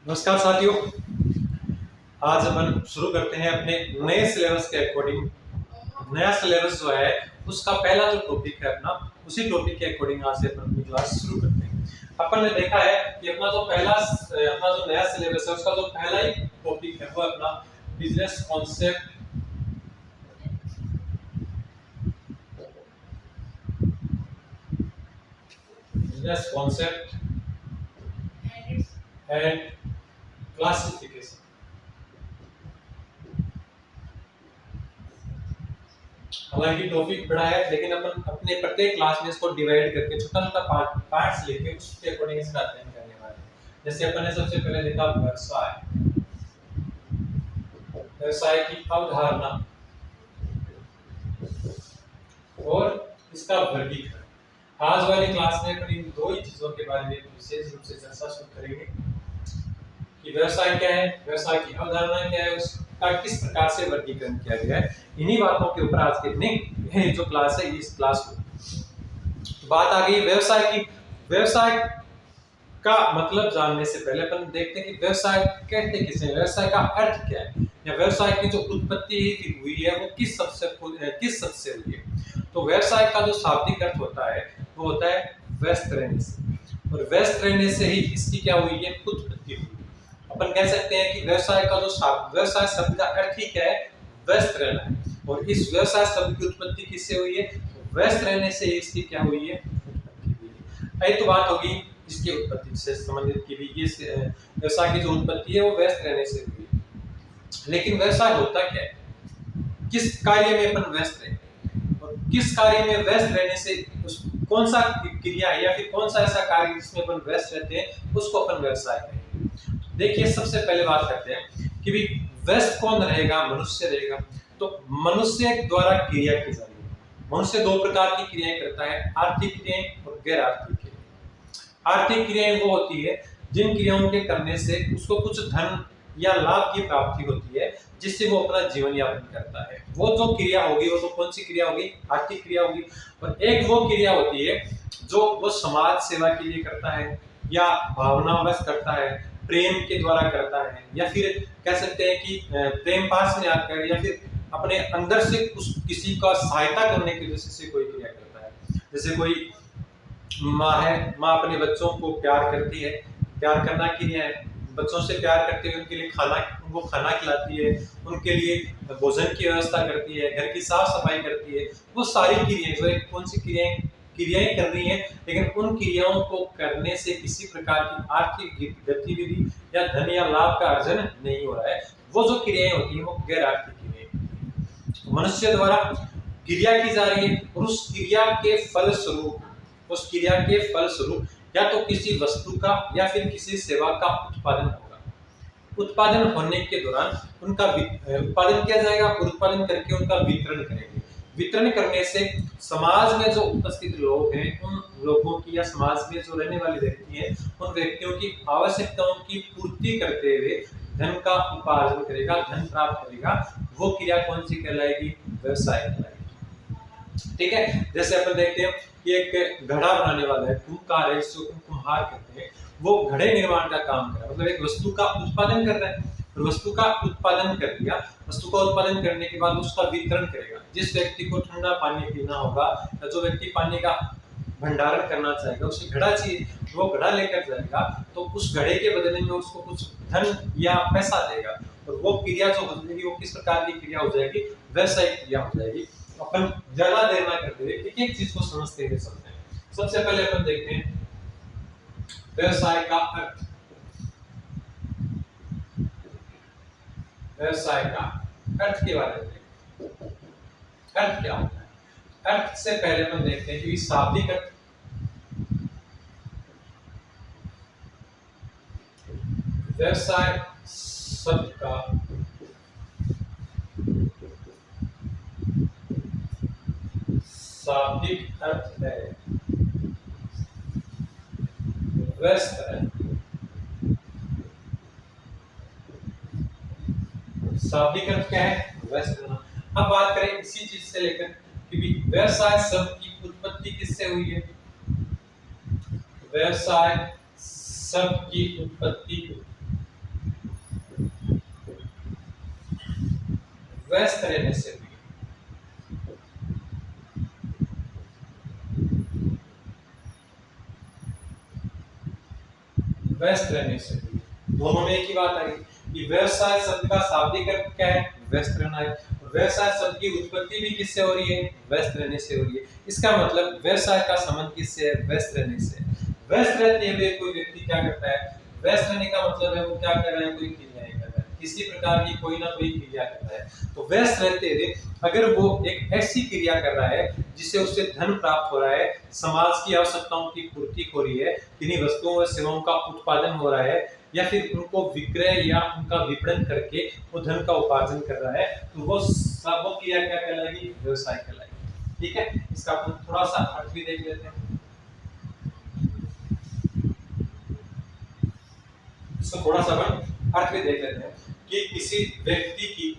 नमस्कार साथियों। आज अपन शुरू करते हैं अपने नए सिलेबस के अकॉर्डिंग। नया सिलेबस जो है उसका पहला जो टॉपिक है अपना, उसी टॉपिक के अकॉर्डिंग आज से अपन अपनी क्लास शुरू करते हैं। अपन ने देखा है कि अपना जो नया सिलेबस है उसका जो पहला ही टॉपिक है वो अपना बिजनेस कॉन्सेप्ट एंड क्लासिफिकेशन। हालांकि टॉपिक बड़ा है, लेकिन अपन अपने प्रत्येक क्लास में इसको डिवाइड करके छोटा छोटा पार्ट्स लेके उसके अकॉर्डिंग इसका अध्ययन करने वाले हैं। जैसे अपन ने सबसे पहले देखा व्यवसाय, व्यवसाय की अवधारणा और इसका वर्गीकरण। आज वाली क्लास में अपन इन दो ही चीजों के बारे में विशेष रूप से चर्चा शुरू करेंगे कि व्यवसाय क्या है, व्यवसाय की अवधारणा क्या है, उसका किस प्रकार से वर्गीकरण किया गया है। इन्हीं बातों के ऊपर आज की जो क्लास है इस क्लास में बात आ गई व्यवसाय की। व्यवसाय का मतलब जानने से पहले अपन देखते हैं कि व्यवसाय कहते किसे, व्यवसाय का अर्थ क्या है, या व्यवसाय की जो उत्पत्ति हुई है वो किस शब्द से हुई है। तो व्यवसाय का जो शाब्दिक अर्थ होता है वो होता है व्यस्त रहने से, और व्यस्त रहने से ही इसकी क्या हुई है, उत्पत्ति हुई। अपन कह सकते हैं कि व्यवसाय का जो व्यवसाय शब्द का अर्थ ही क्या है, व्यस्त रहना है, और इस व्यवसाय शब्द की उत्पत्ति किससे हुई है, व्यस्त रहने से इसकी क्या हुई है, उत्पत्ति हुई है। ये तो बात होगी इसकी उत्पत्ति से संबंधित की भी, ये व्यवसाय की जो उत्पत्ति है वो व्यस्त रहने से हुई है। लेकिन व्यवसाय होता क्या है, किस कार्य में अपन व्यस्त रहे, और किस कार्य में व्यस्त रहने से कौन सा क्रिया है या फिर कौन सा ऐसा कार्य जिसमें अपन व्यस्त रहते हैं उसको अपन व्यवसाय कहेंगे। देखिए सबसे पहले बात करते हैं कि भी व्यस्त कौन रहेगा, मनुष्य रहेगा। तो मनुष्य द्वारा क्रिया की जाती है। मनुष्य दो प्रकार की क्रियाएं करता है, आर्थिक क्रियाएं और गैर आर्थिक क्रियाएं। आर्थिक क्रियाएं वो होती है जिन क्रियाओं के करने से उसको कुछ धन या लाभ की प्राप्ति होती है, जिससे वो अपना जीवन यापन करता है। वो जो क्रिया होगी वो तो कौन सी क्रिया होगी, आर्थिक क्रिया होगी। और एक वो क्रिया होती है जो वो समाज सेवा के लिए करता है, या भावनावश करता है, प्रेम के द्वारा करता है, या फिर कह सकते हैं कि प्रेम पास में आकर, या फिर अपने अंदर से किसी का सहायता करने की वजह से कोई क्रिया करता है। जैसे कोई माँ है, माँ अपने बच्चों को प्यार करती है, प्यार करना क्रिया है। बच्चों से प्यार करते हुए उनके लिए उनको खाना खिलाती है, उनके लिए भोजन की व्यवस्था करती है, घर की साफ सफाई करती है। वो सारी क्रियाएं जो कौन सी क्रियाएं कर रही है, लेकिन उन क्रियाओं को करने से किसी प्रकार की आर्थिक गतिविधि या धन या लाभ का अर्जन नहीं हो रहा है। वो जो क्रियाएं होती है वो गैर आर्थिक क्रियाएं। मनुष्य द्वारा क्रिया की जा रही है, और उस क्रिया के फलस्वरूप या तो किसी वस्तु का या फिर किसी सेवा का उत्पादन होगा। उत्पादन होने के दौरान उनका उत्पादन किया जाएगा, और उत्पादन करके उनका वितरण करेंगे। वितरण करने से समाज में जो उपस्थित लोग हैं, उन लोगों की या समाज में जो रहने वाले व्यक्ति हैं, उन व्यक्तियों की आवश्यकताओं की पूर्ति करते हुए धन का उपार्जन करेगा, धन प्राप्त करेगा। वो क्रिया कौन सी कहलाएगी, व्यवसाय कहलाएगी। ठीक है। जैसे अपन देखते हैं कि एक घड़ा बनाने वाला है, कुम्हार है, जिसको कुम्हार कहते हैं, वो घड़े निर्माण का काम कर रहा है, मतलब एक वस्तु का उत्पादन कर रहा है। और वस्तु का उत्पादन कर दिया, वस्तु का उत्पादन करने के बाद उसका वितरण करेगा। जिस व्यक्ति को ठंडा पानी पीना होगा, या जो व्यक्ति पानी का भंडारण करना चाहेगा, उसे घड़ा चाहिए, वो घड़ा लेकर जाएगा, तो उस घड़े के बदले में उसको कुछ धन या पैसा देगा। और वो क्रिया जो हो जाएगी वो किस प्रकार की क्रिया हो जाएगी, व्यवसायिक क्रिया हो जाएगी। अपन ज्यादा देर ना करते हुए एक एक चीज को समझते हुए चलते हैं। सबसे पहले अपन देखते हैं व्यवसाय का अर्थ। व्यवसाय का अर्थ के बारे में, अर्थ क्या होता है। अर्थ से पहले अपन देखते हैं कि शाब्दिक अर्थ। व्यवसाय शब्द का शाब्दिक अर्थ है व्यस्त है। शाब्दिक अर्थ क्या है, व्यस्त रहना। अब बात करें इसी चीज से लेकर कि व्यवसाय शब्द की उत्पत्ति किससे हुई है। व्यवसाय शब्द की उत्पत्ति व्यस्त रहने से हुई है। व्यस्त रहने से हुई है। दोनों में एक ही बात आई कि व्यवसाय शब्द का शाब्दिक अर्थ क्या है? व्यस्त रहना है। व्यवसाय शब्द की उत्पत्ति भी किससे हो रही है? व्यस्त रहने से हो रही है। इसका मतलब व्यवसाय का संबंध किससे है? व्यस्त रहने से। व्यस्त रहते हुए कोई व्यक्ति क्या करता है? व्यस्त रहने का मतलब है वो क्या कर रहा है? कोई क्रियाएं कर रहा है, किसी प्रकार की कोई ना कोई क्रिया कर रहा है। तो व्यस्त रहते हुए अगर वो एक ऐसी क्रिया कर रहा है जिससे उससे धन प्राप्त हो रहा है, समाज की आवश्यकताओं की पूर्ति हो रही है, किन्हीं वस्तुओं और सेवाओं का उत्पादन हो रहा है, या फिर उनको विक्रय या उनका विपणन करके वो धन का उपार्जन कर रहा है, तो वो क्रिया क्या कहलाएगी? व्यवसाय कहलाएगी। ठीक है, इसका अपन थोड़ा सा अर्थ भी देख लेते हैं। इसको थोड़ा सा अपन अर्थ भी देख लेते हैं कि किसी व्यक्ति को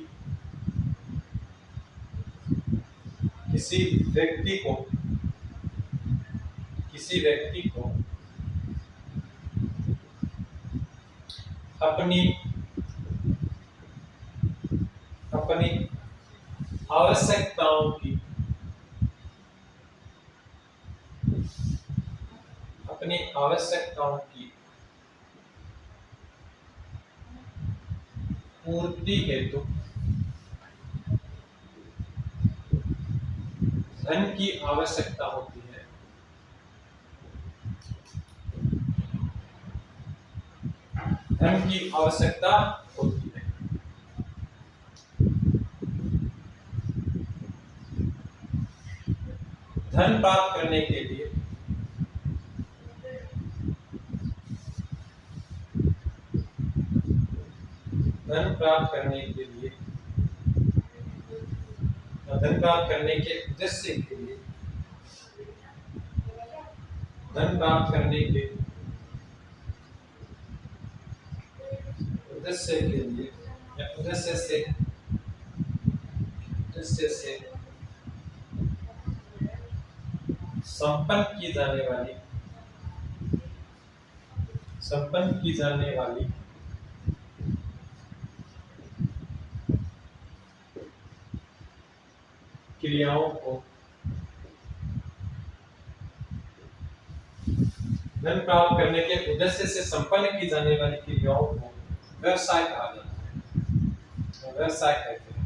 अपनी आवश्यकताओं की पूर्ति हेतु धन की आवश्यकता होती है। धन की आवश्यकता होती है। धन प्राप्त करने के लिए धन प्राप्त करने के उद्देश्य के लिए धन प्राप्त करने के उद्देश्य के लिए या उद्देश्य से संपन्न की जाने वाली क्रियाओं को धन प्राप्त करने के उद्देश्य से संपन्न की जाने वाली क्रियाओं को व्यवसाय कहा जाता है। व्यवसाय कहते हैं।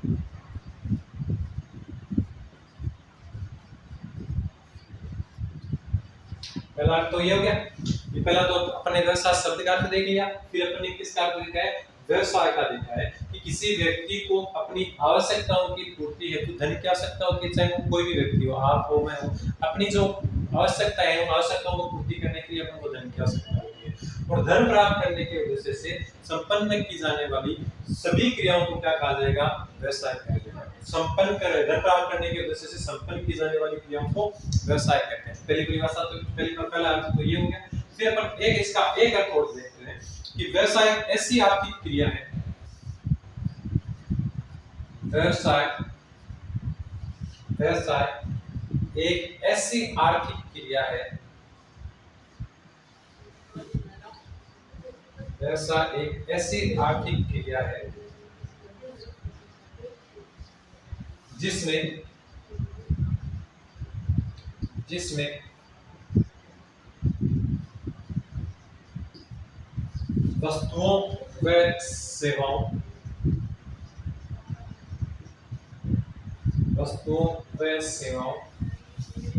पहला तो ये हो गया कि पहला तो अपने व्यवसाय शब्द का अर्थ देख लिया, फिर अपने किसका अर्थ देखा है? व्यवसाय का देखा है कि किसी व्यक्ति को अपनी आवश्यकताओं की पूर्ति हेतु धन की आवश्यकता होती है, चाहे वो कोई भी व्यक्ति हो, आप हो, मैं हो, अपनी जो आवश्यकता है उन आवश्यकताओं को पूर्ति करने के लिए अपन को धन की आवश्यकता होती है। और धन प्राप्त करने के उद्देश्य से संपन्न की जाने वाली सभी क्रियाओं को क्या कहा जाएगा? व्यवसाय कहा जाएगा। धन प्राप्त करने के उद्देश्य से संपन्न की जाने वाली क्रियाओं को व्यवसाय कहते हैं। पहली परिभाषा तो पहला अर्थ तो ये हो गया। फिर अपन इसका एक अर्थ और देखते हैं कि व्यवसाय ऐसी आर्थिक क्रिया है, व्यवसाय एक ऐसी आर्थिक क्रिया है, व्यवसाय एक ऐसी आर्थिक क्रिया है जिसमें वस्तुओं व सेवाओं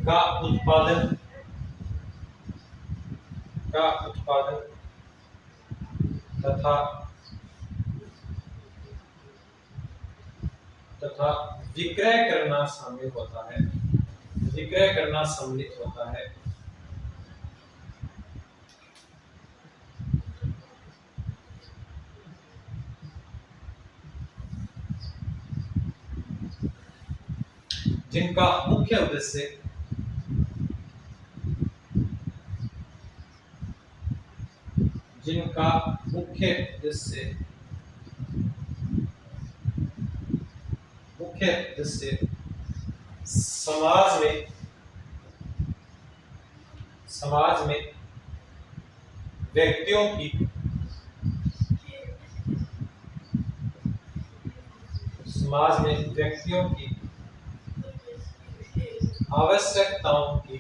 का उत्पादन तथा विक्रय करना शामिल होता है। विक्रय करना सम्मिलित होता है। जिनका मुख्य उद्देश्य समाज में व्यक्तियों की समाज में व्यक्तियों की आवश्यकताओं की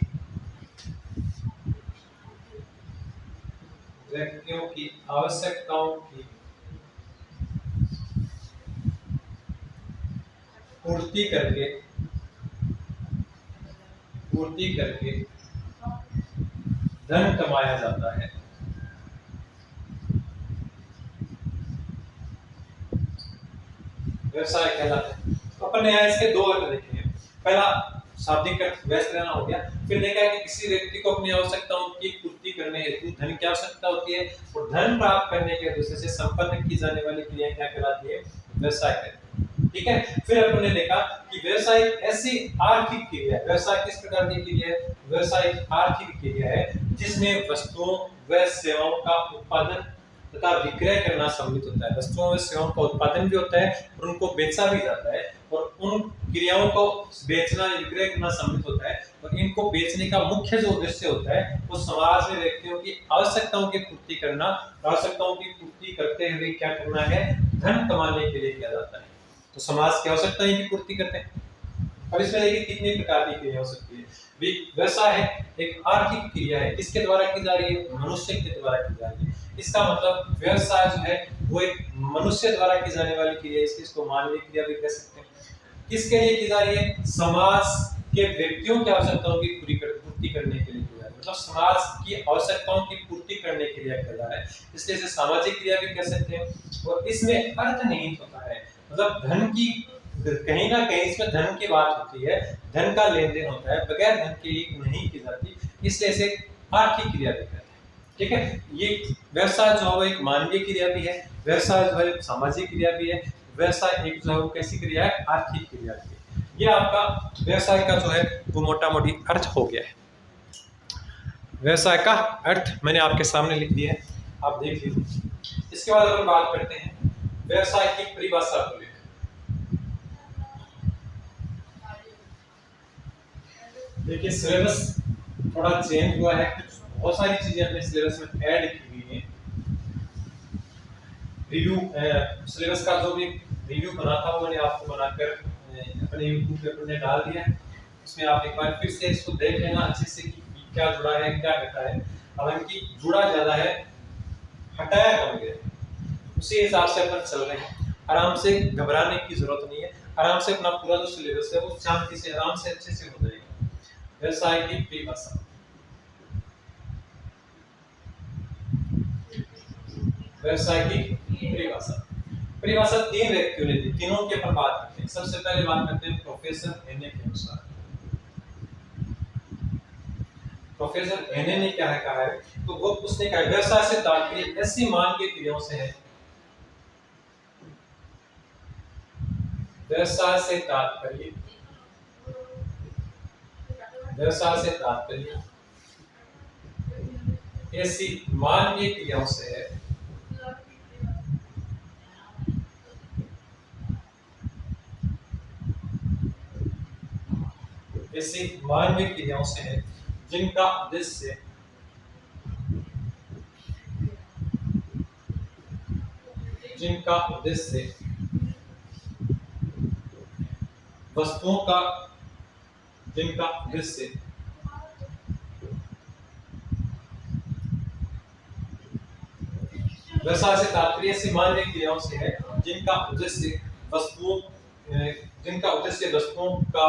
पूर्ति करके धन कमाया जाता है। व्यवसाय कहलाता है। तो अपन ने यहाँ इसके दो अर्थ देखे हैं। पहला शाब्दिक अर्थ व्यस्त रहना हो गया, फिर देखा है कि किसी व्यक्ति को अपनी आवश्यकताओं की पूर्ति करने हेतु धन की आवश्यकता होती है, और धन प्राप्त करने के उद्देश्य से संपन्न की जाने वाली क्रिया क्या कहलाती है? व्यवसाय कहलाती है। ठीक है। फिर अपन ने देखा कि व्यवसाय ऐसी आर्थिक क्रिया है। व्यवसाय किस प्रकार की क्रिया है? व्यवसाय आर्थिक क्रिया है जिसमें वस्तुओं व सेवाओं का उत्पादन तथा विक्रय करना सम्मिलित होता है। वस्तुओं व सेवाओं का उत्पादन भी होता है और उनको बेचा भी जाता है, और उन क्रियाओं को बेचना विक्रय करना सम्मिलित होता है। और इनको बेचने का मुख्य जो उद्देश्य होता है वो समाज में व्यक्तियों की आवश्यकताओं की पूर्ति करना। आवश्यकताओं की पूर्ति करते हुए क्या करना है? धन कमाने के लिए किया जाता है। तो समाज की आवश्यकताओं की पूर्ति करते हैं। अब इसमें देखिए कितनी प्रकार की क्रिया हो सकती है। व्यवसाय एक आर्थिक क्रिया है, किसके द्वारा की जा रही है? मनुष्य के द्वारा की जा रही है। इसका मतलब व्यवसाय जो है वो एक मनुष्य द्वारा की जाने वाली क्रिया है। इसको मानवीय क्रिया भी कह सकते हैं। किसके लिए की जा रही है? समाज के व्यक्तियों की आवश्यकताओं की पूर्ति करने के लिए की जा रही है। मतलब समाज की आवश्यकताओं की पूर्ति करने के लिए किया जा रहा है, इसलिए इसे सामाजिक क्रिया भी कह सकते हैं। और इसमें अर्थ निहित होता है, मतलब धन की कहीं ना कहीं इसमें धन की बात होती है, धन का लेन देन होता है, बगैर धन के नहीं की जाती, इसलिए इसे आर्थिक क्रिया भी कहते हैं। ठीक है। ये व्यवसाय जो है एक मानवीय क्रिया भी है, व्यवसाय जो है सामाजिक क्रिया भी है, व्यवसाय एक जो है कैसी क्रिया है? आर्थिक क्रिया भी है। ये आपका व्यवसाय का जो है वो मोटा मोटी अर्थ हो गया है। व्यवसाय का अर्थ मैंने आपके सामने लिख दिया है, आप देख लीजिए। इसके बाद हम बात करते हैं व्यवसाय की परिभाषा को लेकर। देखिए सिलेबस थोड़ा चेंज हुआ है, बहुत सारी चीजें अपने सिलेबस में ऐड की हुई हैं। रिव्यू सिलेबस का जो भी रिव्यू बना था वो मैंने आपको बनाकर अपने YouTube पे अपने डाल दिया है। उसमें आप एक बार फिर से इसको देख लेना अच्छे से कि क्या जुड़ा है क्या घटा है। हालांकि जुड़ा ज्यादा है, हटाया कम गया, उसी हिसाब से अपन चल रहे हैं। आराम से घबराने की जरूरत नहीं है, आराम से अपना पूरा जो सिलेबस है वो शांति से आराम से अच्छे से हो जाएगा। व्यवसाय की परिभाषा। व्यवसाय की परिभाषा तीन व्यक्तियों ने दी, तीनों की अपन बात करते हैं। सबसे पहले बात करते हैं प्रोफेसर हेने के अनुसार। प्रोफेसर हेने ने क्या है कहा है? तो वो उसने कहा व्यवसाय से तात्पर्य ऐसी मानवीय क्रियाओं से है, व्यवसाय से तात्पर्य ऐसी मानवीय क्रियाओं से है ऐसी मानवीय क्रियाओं से है जिनका उद्देश्य वस्तुओं का व्यवसाय से तात्पर्य ऐसी मानवीय क्रियाओं से है जिनका उद्देश्य वस्तुओं का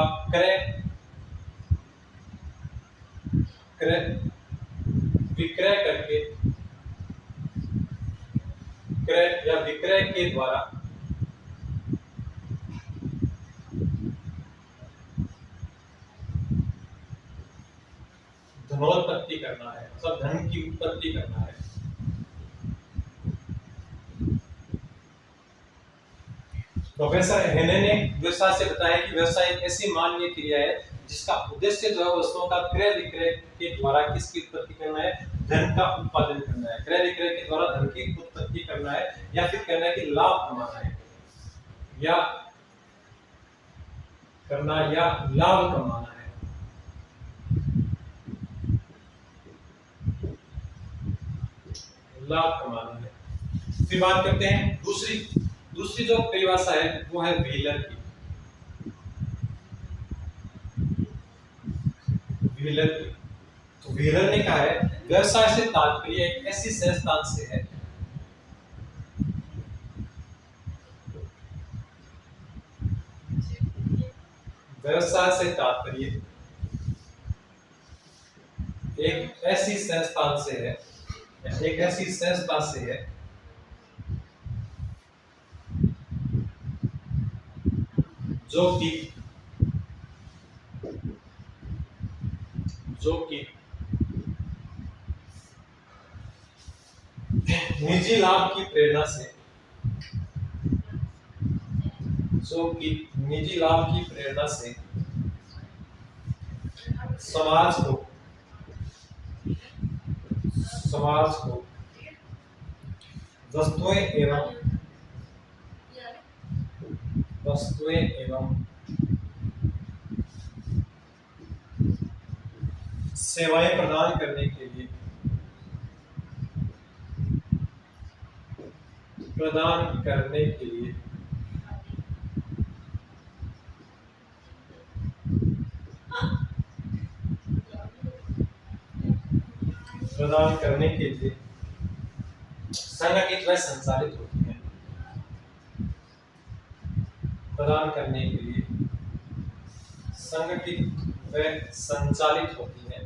विक्रय के द्वारा धनोत्पत्ति करना है, मतलब धन की उत्पत्ति करना है। प्रोफेसर हेने ने व्यवसाय से बताया कि व्यवसाय एक ऐसी मानवीय क्रिया है जिसका उद्देश्य जो है वस्तुओं का क्रय विक्रय के द्वारा किसकी उत्पत्ति करना है? धन का उत्पादन करना है। क्रय विक्रय के द्वारा धन की उत्पत्ति करना है, या फिर कहना है कि लाभ कमाना है, या लाभ कमाना है। लाभ कमाना है। फिर बात करते हैं दूसरी दूसरी जो परिभाषा है वो है व्हीलर की। व्हीलर की, तो व्हीलर ने कहा है व्यवसाय से तात्पर्य एक ऐसी संस्थान से है व्यवसाय से तात्पर्य एक ऐसी संस्थान से है, एक ऐसी संस्था से है जो कि निजी लाभ की प्रेरणा से, जो कि निजी लाभ की प्रेरणा से समाज को वस्तुएं एवं सेवाएं प्रदान करने के लिए प्रदान करने के लिए संगठित व संचालित होती है, प्रदान करने के लिए संगठित व संचालित होती है।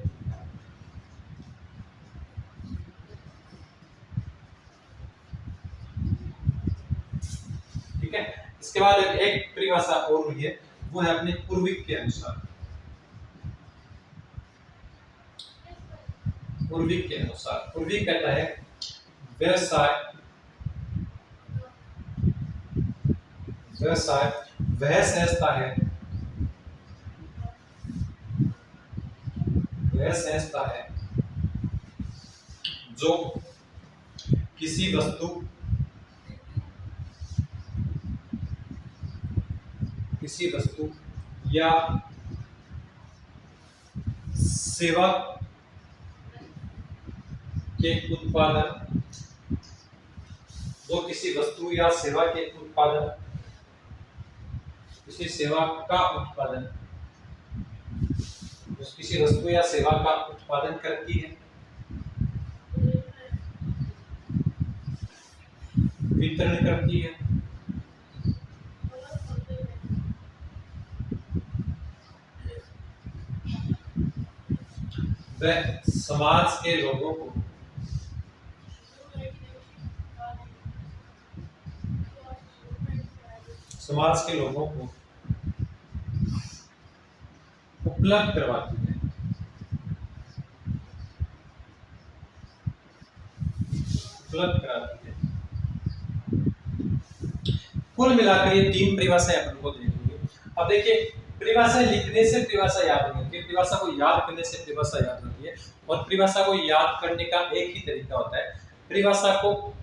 ठीक है, इसके बाद एक परिभाषा और हुई है, वो है अपने पूर्विक के अनुसार। पूर्विक के अनुसार, पूर्विक कहता है व्यवसाय वह संस्था है जो किसी वस्तु या सेवा के उत्पादन, जो किसी वस्तु या सेवा के उत्पादन, किसी सेवा का उत्पादन, किसी वस्तु या सेवा का उत्पादन करती है, वितरण करती है, वह समाज के लोगों को उपलब्ध करवाती है, कुल मिलाकर ये तीन परिभाषाएं अपन को देखेंगे। अब देखिए, परिभाषा लिखने से परिभाषा याद नहीं होती, परिभाषा को याद करने से परिभाषा याद होती है, और परिभाषा को याद करने का एक ही तरीका होता है, परिभाषा को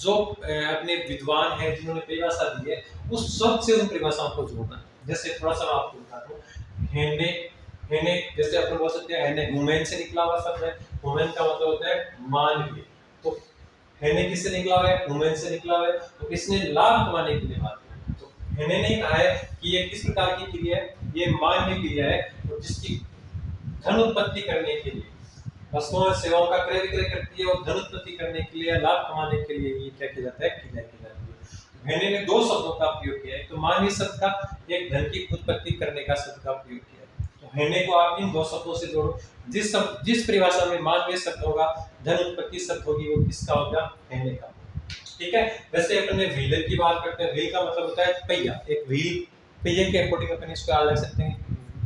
जो अपने विद्वान हैं जिन्होंने परिभाषा दी है उस शब्द से उन परिभाषाओं को जोड़ना। जैसे थोड़ा सा मैं आपको बताता हूँ, हेने जैसे अपन बोल सकते हैं हेने वुमेन से निकला हुआ शब्द है, वुमेन का मतलब होता है मानवीय, तो हेने किससे निकला हुआ है, वुमेन से निकला हुआ है, तो इसने लाभ कमाने के लिए बात की। तो हेने ने कहा है कि ये किस प्रकार की क्रिया है, ये मानवीय क्रिया है, तो जिसकी धन उत्पत्ति करने के लिए, वस्तुओं और सेवाओं का क्रय विक्रय करती है और धन उत्पत्ति करने के लिए, लाभ कमाने के लिए ये क्या किया जाता है, क्रिया की जाती है। हेने ने दो शब्दों का प्रयोग किया है, तो मानवीय शब्द का, एक धन की उत्पत्ति करने का शब्द का प्रयोग किया है। तो हेने को आप इन दो शब्दों से जोड़ो, जिस परिभाषा में मानवीय शब्द होगा, धन उत्पत्ति शब्द होगी, वो किसका होगा, हेने का। ठीक है, वैसे अपन व्हीलर की बात करते हैं, व्हील का मतलब होता है पहिया, एक व्हील, पहिए के अकॉर्डिंग अपन इसको याद रख सकते हैं,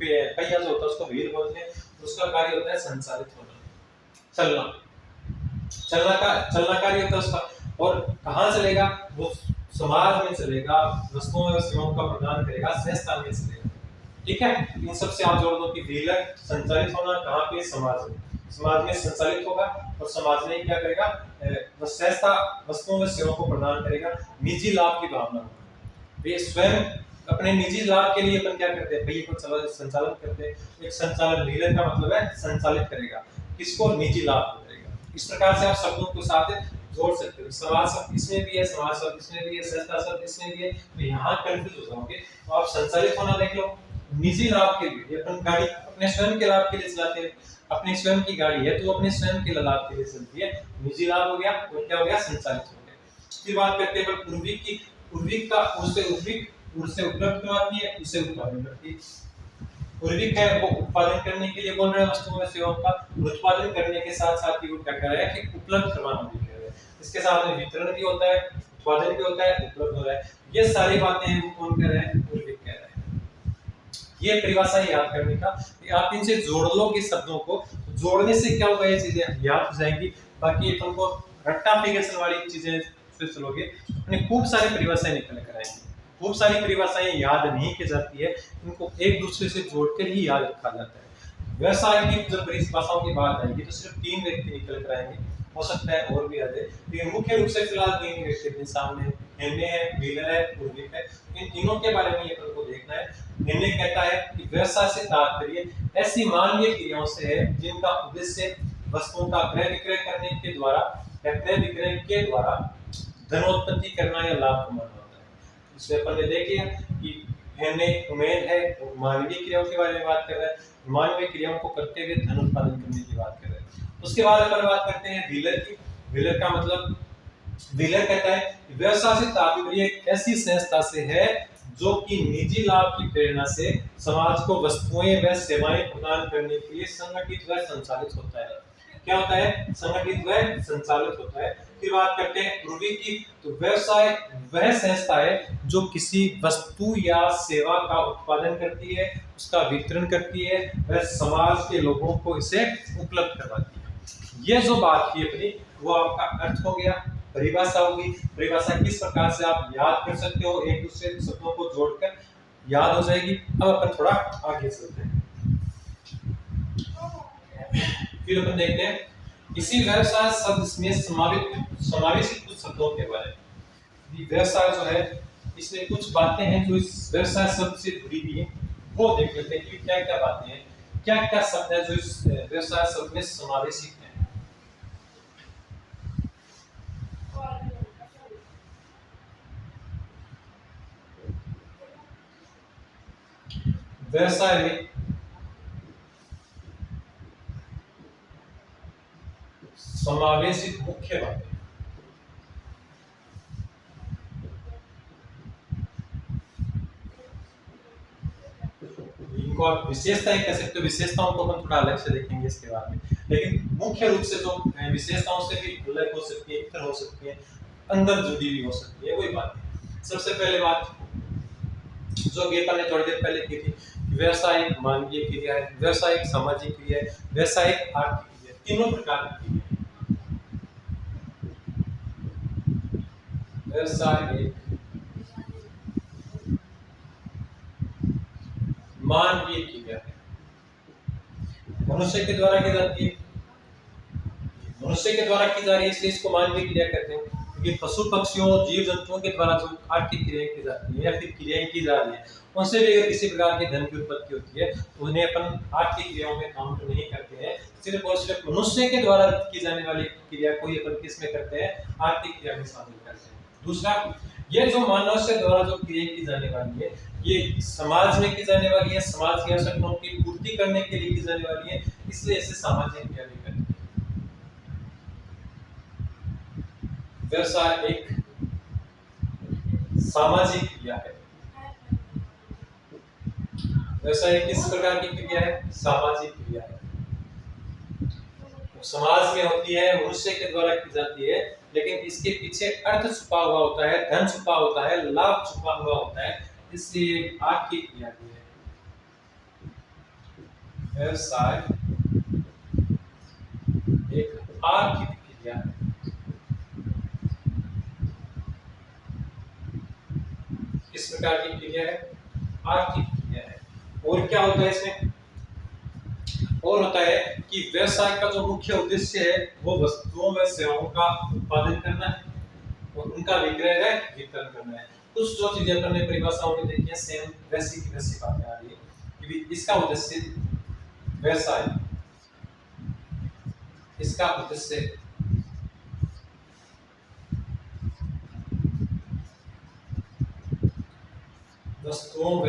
पहिया जो होता है उसको व्हील बोलते हैं, उसका कार्य होता है संचालित होना, चलना कार्य होता है उसका, और कहाँ चलेगा, वो समाज में चलेगा, वस्तुओं और सेवाओं का प्रदान करेगा, संस्था में चलेगा। ठीक है, इन सब से आप जोड़ दो कि व्हीलर संचालित होना कहाँ पे, समाज में संचालित होगा, और समाज में क्या करेगा, संस्था वस्तुओं और सेवाओं को प्रदान करेगा, निजी लाभ की भावना होगा, वे स्वयं अपने निजी लाभ के लिए अपन क्या करते हैं, पहिए को संचालन करते हैं। एक संचालन, व्हीलर का मतलब है संचालित करेगा, किसको, निजी लाभ को करेगा। इस प्रकार से आप शब्दों के साथ जोड़ सकते हो। समाज शब्द इसमें भी है, समाज शब्द इसमें भी है, संस्था शब्द इसमें भी है, तो यहाँ कंफ्यूज हो जाओगे। तो आप संचालित होना देख लो, निजी लाभ के लिए, अपन गाड़ी अपने स्वयं के लाभ के लिए चलाते हैं, अपनी स्वयं की गाड़ी है तो अपने स्वयं के लाभ के लिए चलती है, निजी लाभ हो गया, और क्या हो गया, संचालित हो गया। फिर बात करते हैं पूर्विक की। पूर्विक का उससे उपलब्ध करवाती है, उसे उत्पादन करती है। पूर्विक है वो उत्पादन करने के लिए बोल रहे हैं वस्तुओं व सेवाओं का, उत्पादन करने के साथ साथ ही वो क्या कर रहा है कि उपलब्ध करवाना भी कर रहा है। इसके साथ में वितरण भी होता है, उत्पादन भी होता है, उपलब्ध हो रहा है। ये सारी बातें वो कौन कर रहे हैं, पूर्विक कह रहे हैं। ये परिभाषा याद करने का, आप इनसे जोड़ लोगे शब्दों को, जोड़ने से क्या होगा, ये चीजें याद हो जाएंगी। बाकी अपन को रट्टाफिकेशन वाली चीजें से चलोगे अपने खूब सारी परिभाषाएं निकल कर आएंगी। खूब सारी परिभाषाएं याद नहीं की जाती है, इनको एक दूसरे से जोड़कर ही याद रखा जाता है। व्यवसाय की जब परिभाषाओं की बात आएगी तो सिर्फ 3 व्यक्ति निकल कर आएंगे, हो सकता है और भी आ जाए, लेकिन मुख्य रूप से फिलहाल 3 व्यक्ति अपने सामने हेन्ने है, व्हीलर है, पूर्विक है। इन तीनों के बारे में अपन को देखना है। हेन्ने कहता है कि व्यवसाय से तात्पर्य ऐसी मानवीय क्रियाओं से है जिनका उद्देश्य वस्तुओं का क्रय विक्रय करने के द्वारा या क्रय विक्रय के द्वारा धनोत्पत्ति करना या लाभ कमाना होता है। इसमें अपन ने देख लिया कि हेन्ने उमेद है वो मानवीय क्रियाओं के बारे में बात कर रहा है, मानवीय क्रियाओं को करते हुए धन उत्पादन करने की बात कर रहे हैं। उसके बाद अपन बात करते हैं व्हीलर की। व्हीलर का मतलब, व्हीलर कहता है व्यवसाय से तात्पर्य ऐसी संस्था से है जो कि निजी लाभ की प्रेरणा से समाज को वस्तुएं व सेवाएं प्रदान करने के लिए संगठित व संचालित होता है। क्या होता है, संगठित व संचालित होता है। फिर बात करते हैं पूर्विक की, तो व्यवसाय वह संस्था है जो किसी वस्तु या सेवा का उत्पादन करती है, उसका वितरण करती है, वह समाज के लोगों को इसे उपलब्ध करवाती है। ये जो बात की अपनी, वो आपका अर्थ हो गया, परिभाषा होगी। परिभाषा किस प्रकार से आप याद कर सकते हो, एक दूसरे शब्दों को जोड़कर याद हो जाएगी। अब अपन थोड़ा आगे चलते हैं, फिर अपन देखते हैं इसी व्यवसाय शब्द में समावेशित कुछ शब्दों के बारे में। व्यवसाय जो है इसमें कुछ बातें हैं जो इस व्यवसाय शब्द से जुड़ी हुई है, वो देख लेते हैं कि क्या क्या बातें हैं, क्या क्या शब्द है जो इस व्यवसाय शब्द में समावेशित है। व्यवसाय में समावेशित मुख्य बातें, इनको आप विशेषताएं कह सकते हो। विशेषताओं को हम थोड़ा अलग से देखेंगे इसके बाद में, लेकिन मुख्य रूप से जो विशेषताओं से भी अलग हो सकती है, इतर हो सकती है, अंदर जुड़ी हुई हो सकती है, वही बात है। सबसे पहले बात जो गेपा ने थोड़ी देर पहले की थी, व्यवसाय एक मानवीय क्रिया है, व्यवसाय एक सामाजिक क्रिया है, व्यवसाय एक आर्थिक क्रिया है, तीनों प्रकार की क्रिया है। व्यवसाय एक मानवीय क्रिया है, मनुष्य के द्वारा की जाती है, मनुष्य के द्वारा की जा रही है इसलिए इसको मानवीय क्रिया कहते हैं। क्योंकि पशु पक्षियों जीव जंतुओं के द्वारा जो आर्थिक क्रियाएं की जाती है या फिर क्रियाएं की जा रही है, उनसे भी अगर किसी प्रकार के धन की उत्पत्ति होती है तो उन्हें अपन आर्थिक क्रियाओं में काउंट नहीं करते हैं, सिर्फ और सिर्फ मनुष्य के द्वारा की जाने वाली क्रिया को ही अपन किस में करते हैं, आर्थिक क्रिया में शामिल करते हैं। दूसरा, ये जो मानव से द्वारा जो क्रिया की जाने वाली है, ये समाज में की जाने वाली है, समाज की आवश्यकताओं की पूर्ति करने के लिए की जाने वाली है, इसलिए इसे सामाजिक क्रिया भी कहते हैं। व्यवसाय एक सामाजिक क्रिया है। व्यवसाय किस प्रकार की क्रिया है, सामाजिक क्रिया है, समाज में होती है, मनुष्य के द्वारा की जाती है, लेकिन इसके पीछे अर्थ छुपा हुआ होता है, धन छुपा होता है, लाभ छुपा हुआ होता है, इसलिए आर्थिक क्रिया है। व्यवसाय एक आर्थिक क्रिया है। किस प्रकार की क्रिया है, आर्थिक क्रिया है। और क्या होता है इसमें, और होता है कि व्यवसाय का जो मुख्य उद्देश्य है वो वस्तुओं व सेवाओं का उत्पादन करना है और उनका विक्रय व वितरण करना है। कुछ जो चीजें अपन ने परिभाषाओं में देखी है, सेम वैसी की वैसी बातें आ रही है कि इसका उद्देश्य व्यवसाय, इसका उद्देश्य वस्तुओं व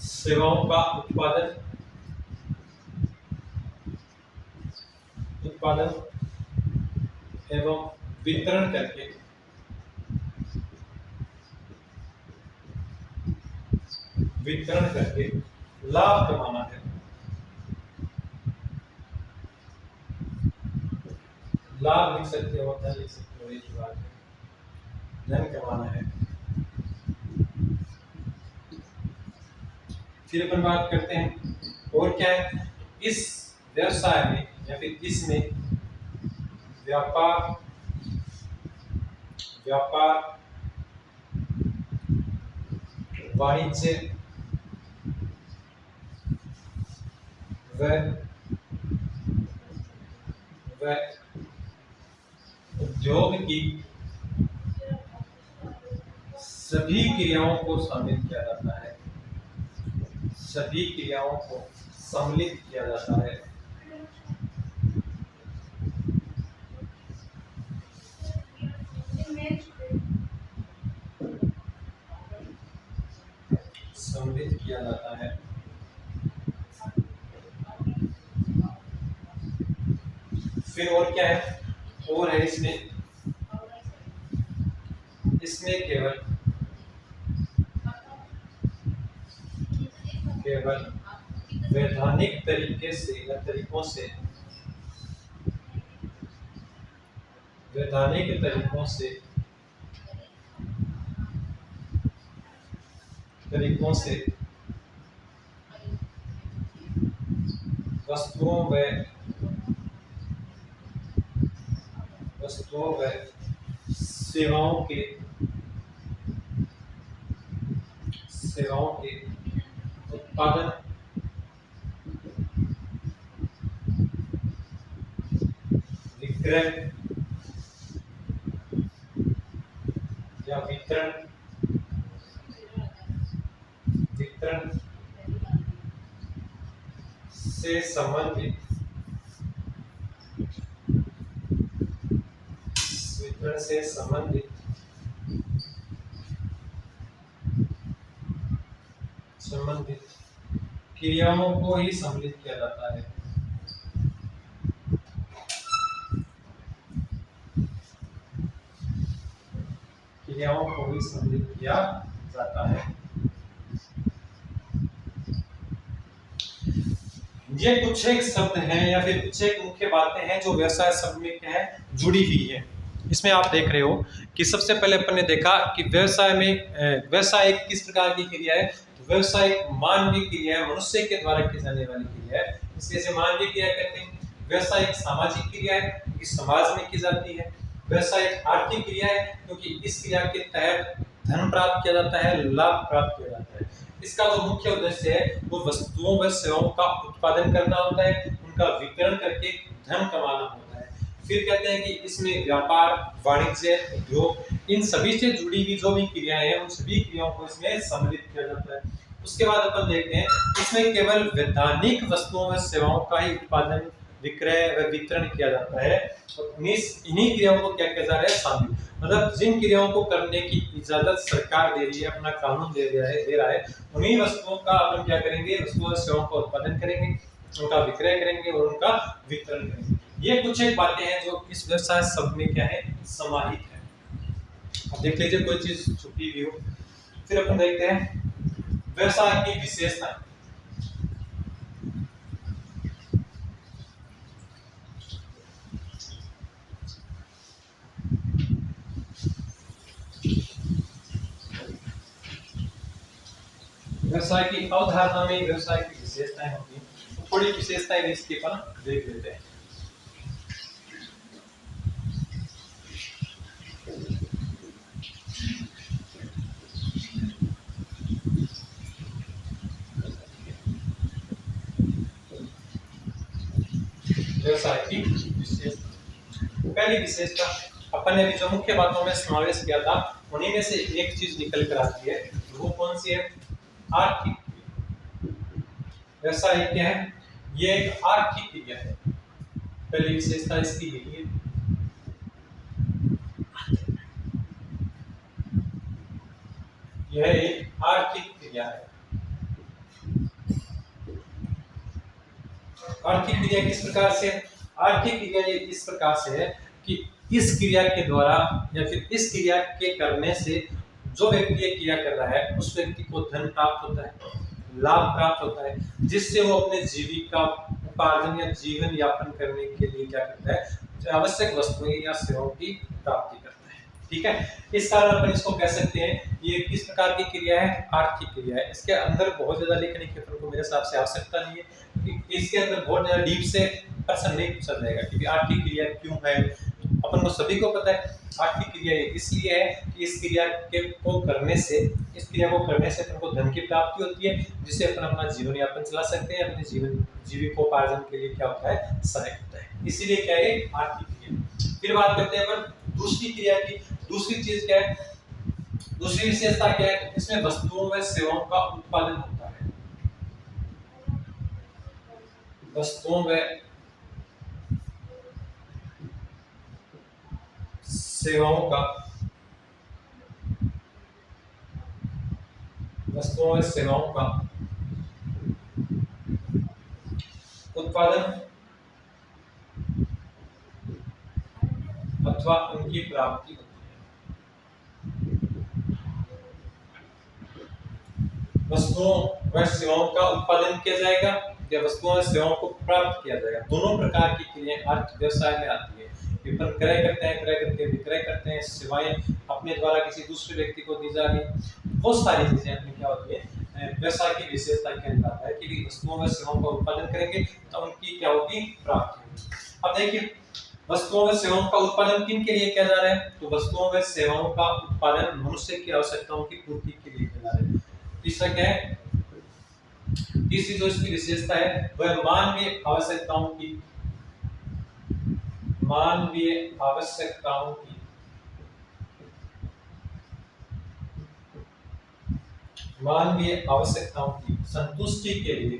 सेवाओं का उत्पादन एवं वितरण करके लाभ कमाना है। लाभ लिख सकते हो, धन लिख सकते हो, एक ही बात है, धन कमाना है। फिर अपन बात करते हैं और क्या है, इस व्यवसाय में या फिर इसमें व्यापार वाणिज्य व उद्योग की सभी क्रियाओं को शामिल किया जाता है। सभी क्रियाओं को सम्मिलित किया जाता है। सम्मिलित किया जाता है। फिर और क्या है, और है इसमें केवल वैधानिक तरीके से या तरीकों से वस्तुओं व सेवाओं के उत्पादन विक्रय या वितरण से संबंधित क्रियाओं को ही सम्मिलित किया जाता है। क्रियाओं को ही सम्मिलित किया जाता है। ये कुछ एक शब्द हैं या फिर कुछ एक मुख्य बातें हैं जो व्यवसाय शब्द में क्या है, जुड़ी हुई है। इसमें आप देख रहे हो कि सबसे पहले अपन ने देखा कि व्यवसाय किस प्रकार की क्रिया है। तो व्यवसाय मानवीय क्रिया है, मनुष्य के द्वारा की जाने वाली क्रिया है, इसलिए इसे मानवीय क्रिया कहते हैं। व्यवसाय एक सामाजिक क्रिया है क्योंकि समाज में की जाती है। व्यवसाय एक आर्थिक क्रिया है क्योंकि इस क्रिया के तहत धन प्राप्त किया जाता है, लाभ प्राप्त किया जाता है। इसका जो मुख्य उद्देश्य है वो वस्तुओं व सेवाओं का उत्पादन करना होता है, उनका वितरण करके धन कमाना होता है। फिर कहते हैं कि इसमें व्यापार, वाणिज्य, उद्योग, इन सभी से जुड़ी हुई जो भी क्रियाएं हैं उन सभी क्रियाओं को इसमें सम्मिलित किया जाता है। उसके बाद अपन देखते हैं इसमें केवल वैधानिक वस्तुओं व सेवाओं का ही उत्पादन, विक्रय व वितरण किया जाता है। इन्हीं क्रियाओं को क्या कहा जा रहा है, शामिल, मतलब जिन क्रियाओं को करने की इजाजत सरकार दे रही है, अपना कानून दे रहा है, उन्हीं वस्तुओं का अपन क्या करेंगे, वस्तुओं और सेवाओं का उत्पादन करेंगे, उनका विक्रय करेंगे और उनका वितरण करेंगे। ये कुछ एक बातें हैं जो इस व्यवसाय शब्द में क्या है, समाहित है। अब देख लीजिए कोई चीज छुपी हुई हो। फिर अपन देखते हैं व्यवसाय की विशेषता। व्यवसाय की अवधारणा में व्यवसाय की विशेषताएं होती हैं, तो थोड़ी विशेषताएं इसके पर देख लेते हैं। व्यवसाय की विशेषता, पहली विशेषता अपन ने भी जो मुख्य बातों में समावेश किया था उन्हीं में से एक चीज निकल कर आती है। वो कौन सी है, आर्थिक। व्यवसाय क्या है, ये एक आर्थिक क्रिया है। पहली विशेषता इसकी यही है। यह एक आर्थिक क्रिया है। आर्थिक क्रिया किस प्रकार से? आर्थिक क्रिया ये इस प्रकार से है कि इस क्रिया के द्वारा या फिर इस क्रिया के करने से जो व्यक्ति ये क्रिया कर रहा है उस व्यक्ति को धन प्राप्त होता है, लाभ प्राप्त होता है, जिससे वो अपने जीविका उपार्जन या जीवन यापन करने के लिए क्या करता है, आवश्यक वस्तुएं या सेवाओं की प्राप्ति करता है। ठीक है, इस कारण अपन इसको कह सकते हैं ये किस प्रकार की क्रिया है? आर्थिक क्रिया है। इसके अंदर बहुत ज्यादा लिखने की अपन को मेरे हिसाब से आवश्यकता नहीं है कि इसके अंदर बहुत ज्यादा डीप से प्रश्न नहीं पूछा जाएगा कि आर्थिक क्रिया क्यों है। अपन को सभी को पता है आर्थिक क्रिया इसलिए है कि इस क्रिया को करने से अपन को धन की प्राप्ति होती है, जिससे अपन अपना जीवन यापन चला सकते हैं, अपने जीविकोपार्जन के लिए क्या होता है, सहायक होता है। इसीलिए क्या है आर्थिक क्रिया। फिर बात करते हैं अपन दूसरी क्रिया की। दूसरी चीज क्या है, दूसरी विशेषता क्या है? इसमें वस्तुओं व सेवाओं का उत्पादन होता है। वस्तुओं व सेवाओं का उत्पादन अथवा उनकी प्राप्ति होती है। वस्तुओं व सेवाओं का उत्पादन किया जाएगा या वस्तुओं व सेवाओं को प्राप्त किया जाएगा। दोनों प्रकार की क्रियाएं अर्थ व्यवसाय में आती है। विपणन क्रय करते हैं, क्रय करके विक्रय करते हैं, सेवाएं अपने द्वारा किसी दूसरे व्यक्ति को दी जा रही, बहुत सारी चीजें अपनी क्या होती है, व्यवसाय की विशेषता के अंदर आता है कि वस्तुओं व सेवाओं का उत्पादन करेंगे तो उनकी क्या होगी, प्राप्ति होगी। अब देखिए वस्तुओं व सेवाओं का उत्पादन किन के लिए किया जा रहा है? तो वस्तुओं व सेवाओं का उत्पादन मनुष्य की आवश्यकताओं की पूर्ति के लिए किया जा रहा है। तीसरा क्या है, तीसरी जो इसकी विशेषता है वह मानवीय आवश्यकताओं की संतुष्टि के लिए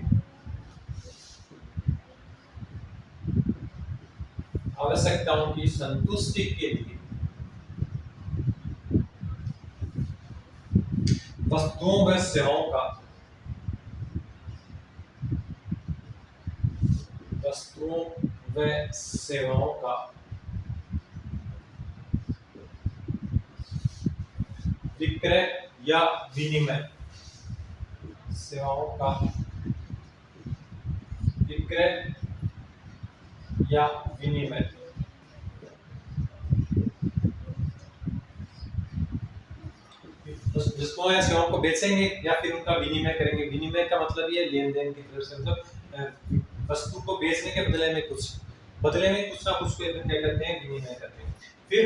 वस्तुओं व सेवाओं का विक्रय या विनिमय, सेवाओं का विक्रय या विनिमय वस्तुओं या सेवाओं को बेचेंगे या फिर उनका विनिमय करेंगे। विनिमय का मतलब ये लेन देन की तरफ से, मतलब वस्तु को बेचने के बदले में कुछ ना कुछ को क्या करते हैं, विनिमय करते हैं। फिर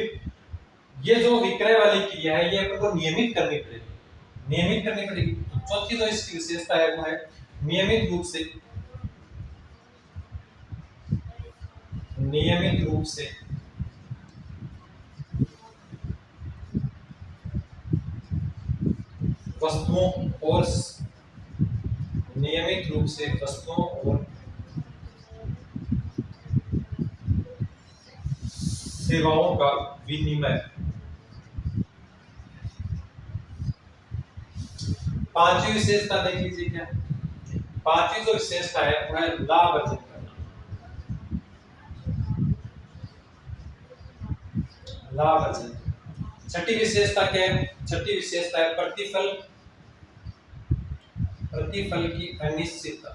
ये जो विक्रय वाली क्रिया है ये अपन को नियमित करनी पड़ेगी। तो चौथी जो इसकी विशेषता है वो है नियमित रूप से वस्तुओं और सेवाओं का विनिमय। पांचवी विशेषता देख लीजिए क्या, पांचवी जो विशेषता है वो है लाभ अर्जित करना। छठी विशेषता क्या है? छठी विशेषता है प्रतिफल की अनिश्चितता।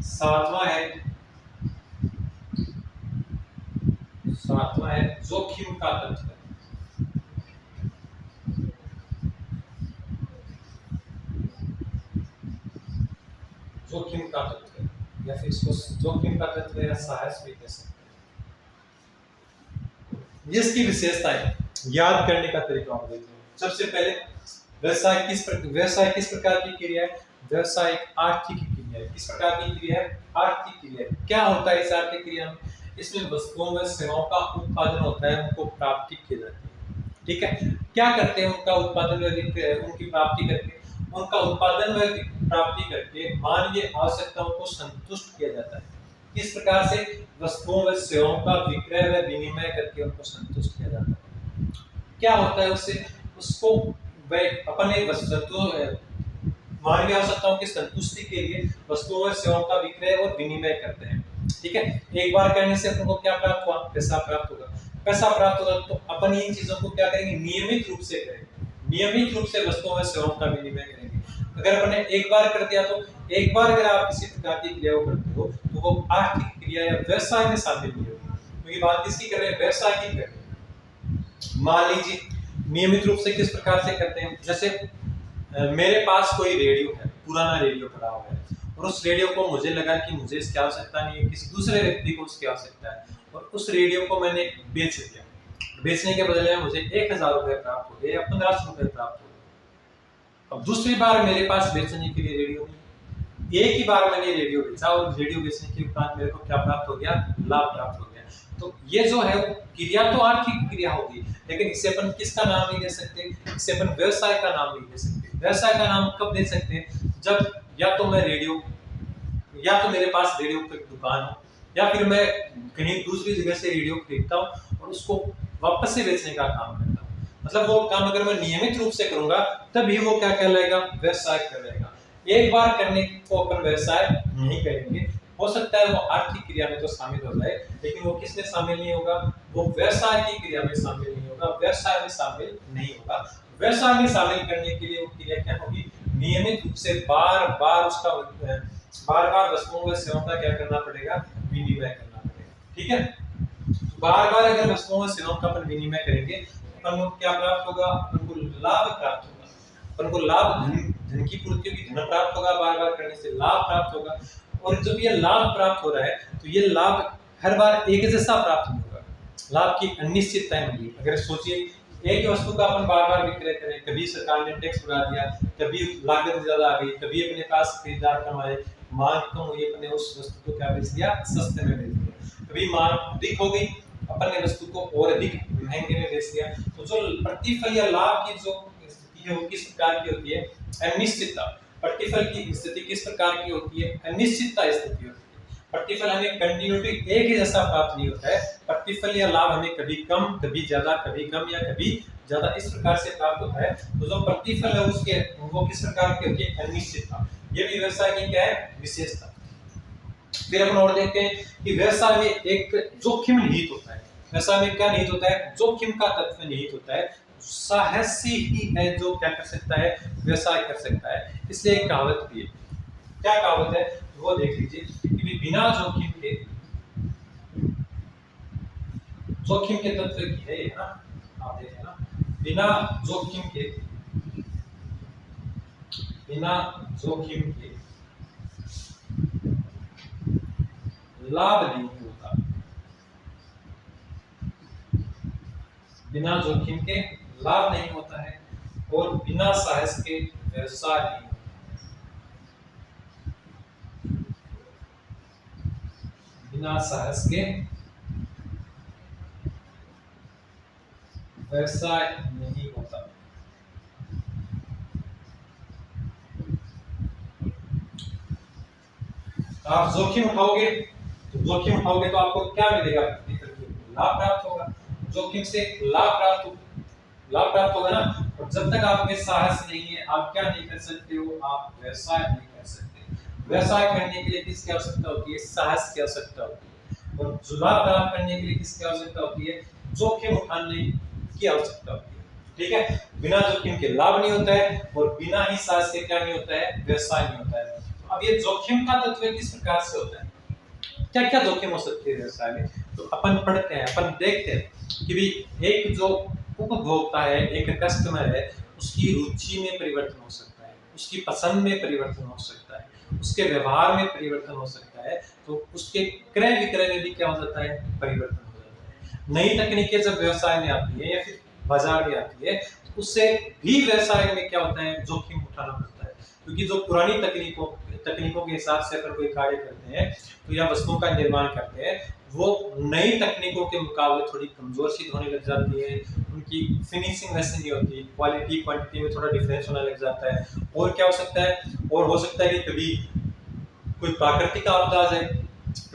सातवां है जोखिम का तत्व। या फिर इसको जोखिम का तत्व या साहस भी कह सकते हैं। इसकी विशेषता है, याद करने का तरीका हम देखते हैं। सबसे पहले व्यवसाय किस प्रकार की क्रिया है? व्यवसाय एक आर्थिक क्रिया है। किस प्रकार की क्रिया है? आर्थिक क्रिया। क्या होता है इस आर्थिक क्रिया में? इसमें वस्तुओं व सेवाओं का उत्पादन होता है, उनको प्राप्ति की जाती है। ठीक है, क्या करते हैं? उनका उत्पादन उनकी प्राप्ति करके, मानवीय आवश्यकताओं को संतुष्ट किया जाता है। किस प्रकार से? वस्तुओं व सेवाओं का विक्रय व विनिमय करके उनको संतुष्ट किया जाता है। क्या होता है उससे? उसको अपने वस्तुओं मानवीय आवश्यकताओं की संतुष्टि के लिए वस्तुओं और सेवाओं का विक्रय और विनिमय करते हैं। ठीक है, एक बार करने से अपन को क्या प्राप्त हुआ? पैसा प्राप्त होगा। पैसा प्राप्त होगा तो अपन इन चीजों को क्या करेंगे? नियमित रूप से करेंगे, नियमित रूप से वस्तुओं और सेवाओं का विनिमय करेंगे। अगर अपन ने एक बार कर दिया तो एक बार अगर आप किसी प्रकार की क्रिया को करते हो तो वो आर्थिक क्रिया या व्यवसाय में शामिल नहीं होगी, क्योंकि बात किसकी कर रहे हैं? व्यवसाय की कर रहे हैं। मान लीजिए नियमित रूप से किस प्रकार से करते हैं? जैसे मेरे पास कोई रेडियो है, पुराना रेडियो पड़ा हुआ है, और उस रेडियो को मुझे लगा कि मुझे इसकी आवश्यकता नहीं है, किसी दूसरे व्यक्ति को उसकी आवश्यकता है, और उस रेडियो को मैंने बेच दिया। बेचने के बदले में मुझे 1000 रुपए प्राप्त हो गए या 1500 रुपए प्राप्त हो गए। अब दूसरी बार मेरे पास बेचने के लिए रेडियो नहीं, एक ही बार मैंने रेडियो बेचा और रेडियो बेचने के उपरांत मेरे को क्या प्राप्त हो गया? लाभ प्राप्त हो गया। तो ये जो है क्रिया तो आर्थिक क्रिया होगी, लेकिन इसे अपन किसका नाम नहीं दे सकते? इसे अपन व्यवसाय का नाम नहीं दे सकते। व्यवसाय का नाम कब दे सकते हैं? जब या तो मैं रेडियो, या तो मेरे पास रेडियो की दुकान हो, या फिर मैं कहीं दूसरी जगह से रेडियो खरीदता हूँ और उसको वापस से बेचने का काम करता हूँ। मतलब वो काम अगर मैं नियमित रूप से करूंगा तभी वो क्या कहलाएगा? व्यवसाय कहलाएगा। एक बार करने को अपन व्यवसाय नहीं करेंगे। हो सकता है वो आर्थिक क्रिया में तो शामिल हो जाए, लेकिन वो किसमें शामिल नहीं होगा? वो व्यवसाय की क्रिया में शामिल नहीं होगा, व्यवसाय में शामिल नहीं होगा। व्यवसाय में शामिल करने के लिए वो क्रिया क्या होगी? नियमित रूप से बार बार वस्तुओं व सेवाओं का क्या करना पड़ेगा? विनिमय करना पड़ेगा। ठीक है, बार बार अगर वस्तुओं व सेवाओं का अपन विनिमय करेंगे अपन को क्या प्राप्त होगा? अपन को लाभ प्राप्त होगा। अपन को लाभ, धन की पूर्ति होगी, धन प्राप्त होगा, बार बार करने से लाभ प्राप्त होगा। और जब ये लाभ प्राप्त हो रहा है तो ये लाभ हर बार एक जैसा प्राप्त नहीं होगा, लाभ की अनिश्चितता होगी। अगर सोचिए एक ही वस्तु का अपन बार बार विक्रय करें, कभी सरकार ने टैक्स बढ़ा दिया, कभी लागत ज्यादा आ गई, कभी अपने पास खरीदार कम आए, मांग कम हुई, अपने उस वस्तु को क्या बेच दिया? सस्ते में बेच दिया। कभी मांग अधिक हो गई, अपन ने वस्तु को और अधिक महंगे में बेच दिया। तो जो प्रतिफल या लाभ की जो स्थिति है वो किस प्रकार की होती है? अनिश्चितता। प्रतिफल की स्थिति किस प्रकार की होती है? अनिश्चितता स्थिति होती है। प्रतिफल हमें कंटिन्यूटी एक ही जैसा प्राप्त नहीं होता है। प्रतिफल या लाभ हमें कभी कम, कभी ज्यादा, कभी कम या कभी ज्यादा इस प्रकार से प्राप्त होता है। तो जो प्रतिफल है उसके वो किस प्रकार की होती है? अनिश्चितता। ये भी व्यवसाय की क्या है? विशेषता। फिर अपन और देखते हैं कि व्यवसाय में एक जोखिम निहित होता है। व्यवसाय में क्या निहित होता है? जोखिम का तत्व निहित होता है। साहसी ही है जो क्या कर सकता है? व्यवसाय कर सकता है। इसलिए एक कहावत भी है। क्या कहावत है वो देख लीजिए कि बिना जोखिम के, जोखिम के तत्व की है ना, आप देखें ना, बिना जोखिम के लाभ नहीं होता। बिना जोखिम के लाभ नहीं होता है और बिना साहस के व्यवसाय नहीं होता। बिना साहस के व्यवसाय नहीं होता। आप जोखिम उठाओगे तो आपको क्या मिलेगा? लाभ प्राप्त होगा। जोखिम से लाभ प्राप्त होगा ना। और जब तक आप में साहस नहीं है आप क्या नहीं कर सकते हो? आप व्यवसाय नहीं कर सकते। व्यवसाय करने के लिए किसकी आवश्यकता होती है? साहस की आवश्यकता होती है। और लाभ प्राप्त करने के लिए किसकी आवश्यकता होती है? जोखिम उठाने की आवश्यकता होती है। ठीक है, बिना जोखिम के लाभ नहीं होता है और बिना ही साहस के क्या नहीं होता है? व्यवसाय नहीं होता है। अब ये जोखिम का तत्व किस प्रकार से होता है? क्या क्या जोखिम हो सकते हैं व्यवसाय में? तो अपन पढ़ते हैं, अपन देखते हैं कि भी एक जो उपभोक्ता है, एक कस्टमर है, उसकी रुचि में परिवर्तन हो सकता है, उसकी पसंद में परिवर्तन हो सकता है, उसके व्यवहार में परिवर्तन हो सकता है, तो उसके क्रय विक्रय में भी क्या हो जाता है? परिवर्तन हो जाता है। नई तकनीकें जब व्यवसाय में आती है या फिर बाजार में आती है तो उससे भी व्यवसाय में क्या होता है? जोखिम उठाना पड़ता है, क्योंकि जो पुरानी तकनीकों के हिसाब से अगर कोई कार्य करते हैं तो या वस्तुओं का निर्माण करते हैं, वो नई तकनीकों के मुकाबले थोड़ी कमजोर सिद्ध होने लग जाती है। उनकी फिनिशिंग वैसे नहीं होती, क्वालिटी क्वांटिटी में थोड़ा डिफरेंस होने लग जाता है। और क्या हो सकता है? और हो सकता है कि कभी कोई प्राकृतिक आपदा आ जाए,